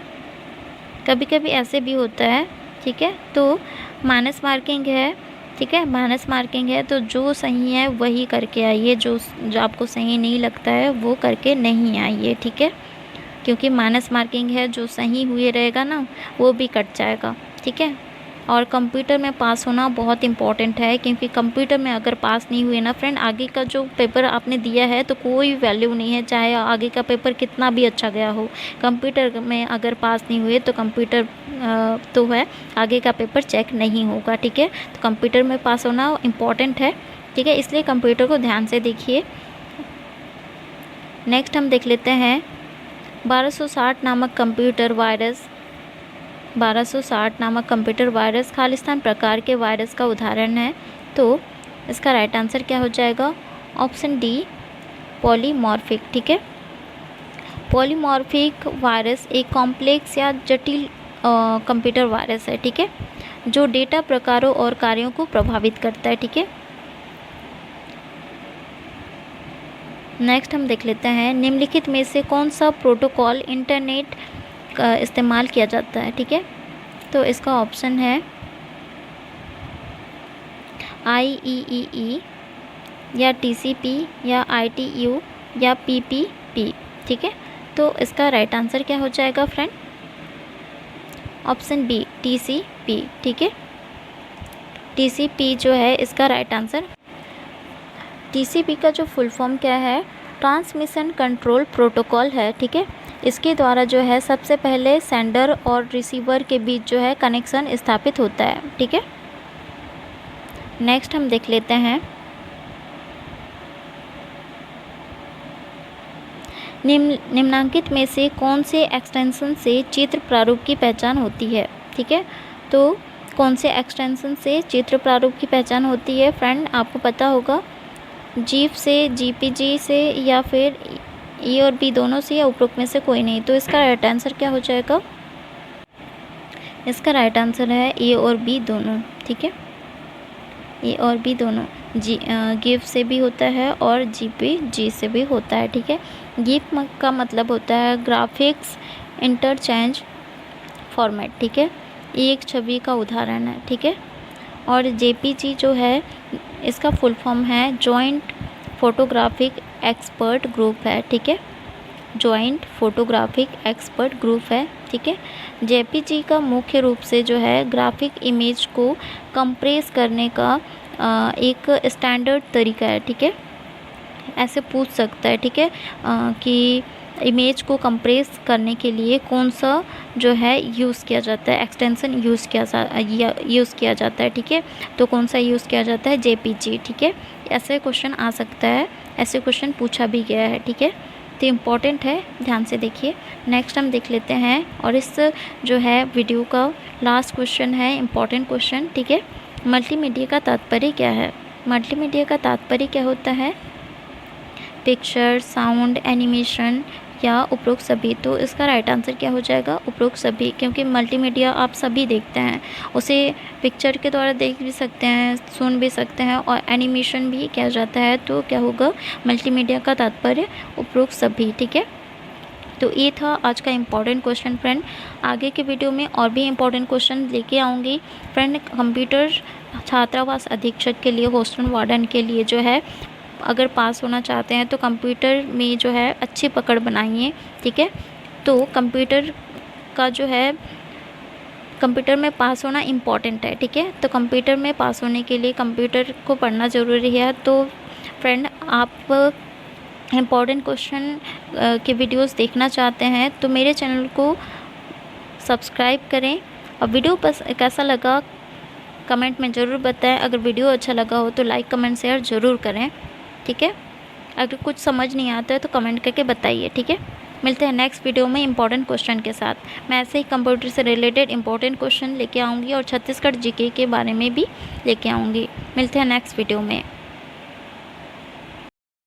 कभी कभी ऐसे भी होता है, ठीक है। तो माइनस मार्किंग है, ठीक है, माइनस मार्किंग है तो जो सही है वही करके आइए, जो आपको सही नहीं लगता है वो करके नहीं आइए, ठीक है। क्योंकि माइनस मार्किंग है, जो सही हुए रहेगा ना वो भी कट जाएगा, ठीक है। और कंप्यूटर में पास होना बहुत इम्पॉर्टेंट है, क्योंकि कंप्यूटर में अगर पास नहीं हुए ना फ्रेंड, आगे का जो पेपर आपने दिया है तो कोई वैल्यू नहीं है, चाहे आगे का पेपर कितना भी अच्छा गया हो। कंप्यूटर में अगर पास नहीं हुए तो कंप्यूटर तो है, आगे का पेपर चेक नहीं होगा, ठीक है। तो कंप्यूटर में पास होना इम्पॉर्टेंट है, ठीक है, इसलिए कंप्यूटर को ध्यान से देखिए। नेक्स्ट हम देख लेते हैं 1260 नामक कंप्यूटर वायरस। 1260 नामक कंप्यूटर वायरस खालिस्तान प्रकार के वायरस का उदाहरण है। तो इसका राइट आंसर क्या हो जाएगा? Option D, polymorphic. ठीक है, पॉलीमॉर्फिक वायरस एक कॉम्प्लेक्स या जटिल कंप्यूटर वायरस है। ठीक है, जो डेटा प्रकारों और कार्यों को प्रभावित करता है। ठीक है, नेक्स्ट हम देख लेते हैं, निम्नलिखित में से कौन सा प्रोटोकॉल इंटरनेट का इस्तेमाल किया जाता है? ठीक है, तो इसका ऑप्शन है IEEE या TCP या ITU या PPP। ठीक है, तो इसका राइट आंसर क्या हो जाएगा फ्रेंड? Option B, TCP। ठीक है, TCP जो है इसका राइट आंसर। TCP का जो फुल फॉर्म क्या है? ट्रांसमिशन कंट्रोल प्रोटोकॉल है। ठीक है, इसके द्वारा जो है सबसे पहले सेंडर और रिसीवर के बीच जो है कनेक्शन स्थापित होता है। ठीक है, नेक्स्ट हम देख लेते हैं, निम्नांकित में से कौन से एक्सटेंशन से चित्र प्रारूप की पहचान होती है? ठीक है, तो कौन से एक्सटेंशन से चित्र प्रारूप की पहचान होती है फ्रेंड? आपको पता होगा, जीफ से, GPG से, या फिर ए और बी दोनों से, या उपरोक्त में से कोई नहीं। तो इसका राइट आंसर क्या हो जाएगा? इसका राइट आंसर है ए और बी दोनों। ठीक है, ए और बी दोनों, गिफ से भी होता है और GPG से भी होता है। ठीक है, गिफ का मतलब होता है ग्राफिक्स इंटरचेंज फॉर्मेट। ठीक है, ये एक छवि का उदाहरण है। ठीक है, और JPG जो है इसका फुल फॉर्म है जॉइंट फोटोग्राफिक एक्सपर्ट ग्रुप है। ठीक है, जॉइंट फोटोग्राफिक एक्सपर्ट ग्रुप है। ठीक है, JPG का मुख्य रूप से जो है ग्राफिक इमेज को कंप्रेस करने का एक स्टैंडर्ड तरीका है। ठीक है, ऐसे पूछ सकता है। ठीक है, कि इमेज को कंप्रेस करने के लिए कौन सा जो है यूज़ किया जाता है, एक्सटेंशन यूज़ किया जाता है। ठीक है, तो कौन सा यूज़ किया जाता है? JPG। ठीक है, ऐसे क्वेश्चन आ सकता है, ऐसे क्वेश्चन पूछा भी गया है। ठीक है, तो इम्पॉर्टेंट है, ध्यान से देखिए। नेक्स्ट हम देख लेते हैं, और इस जो है वीडियो का लास्ट क्वेश्चन है, इम्पॉर्टेंट क्वेश्चन। ठीक है, मल्टीमीडिया का तात्पर्य क्या है? मल्टीमीडिया का तात्पर्य क्या होता है? पिक्चर, साउंड, एनिमेशन या उपरोक्त सभी। तो इसका राइट आंसर क्या हो जाएगा? उपरोक्त सभी, क्योंकि मल्टीमीडिया आप सभी देखते हैं, उसे पिक्चर के द्वारा देख भी सकते हैं, सुन भी सकते हैं, और एनिमेशन भी किया जाता है। तो क्या होगा? मल्टीमीडिया का तात्पर्य उपरोक्त सभी। ठीक है, तो ये था आज का इम्पॉर्टेंट क्वेश्चन फ्रेंड। आगे के वीडियो में और भी इम्पॉर्टेंट क्वेश्चन लेके आऊँगी फ्रेंड। कंप्यूटर छात्रावास अधीक्षक के लिए, हॉस्टल वार्डन के लिए जो है, अगर पास होना चाहते हैं तो कंप्यूटर में जो है अच्छी पकड़ बनाइए। ठीक है, तो कंप्यूटर का जो है, कंप्यूटर में पास होना इम्पॉर्टेंट है। ठीक है, तो कंप्यूटर में पास होने के लिए कंप्यूटर को पढ़ना ज़रूरी है। तो फ्रेंड, आप इम्पॉर्टेंट क्वेश्चन के वीडियोस देखना चाहते हैं तो मेरे चैनल को सब्सक्राइब करें, और वीडियो कैसा लगा कमेंट में ज़रूर बताएं। अगर वीडियो अच्छा लगा हो तो लाइक, कमेंट, शेयर ज़रूर करें। ठीक है, अगर कुछ समझ नहीं आता है तो कमेंट करके बताइए। ठीक है, मिलते हैं नेक्स्ट वीडियो में इंपॉर्टेंट क्वेश्चन के साथ। मैं ऐसे ही कंप्यूटर से रिलेटेड इंपॉर्टेंट क्वेश्चन लेके आऊँगी, और छत्तीसगढ़ GK के बारे में भी लेके आऊँगी। मिलते हैं नेक्स्ट वीडियो में।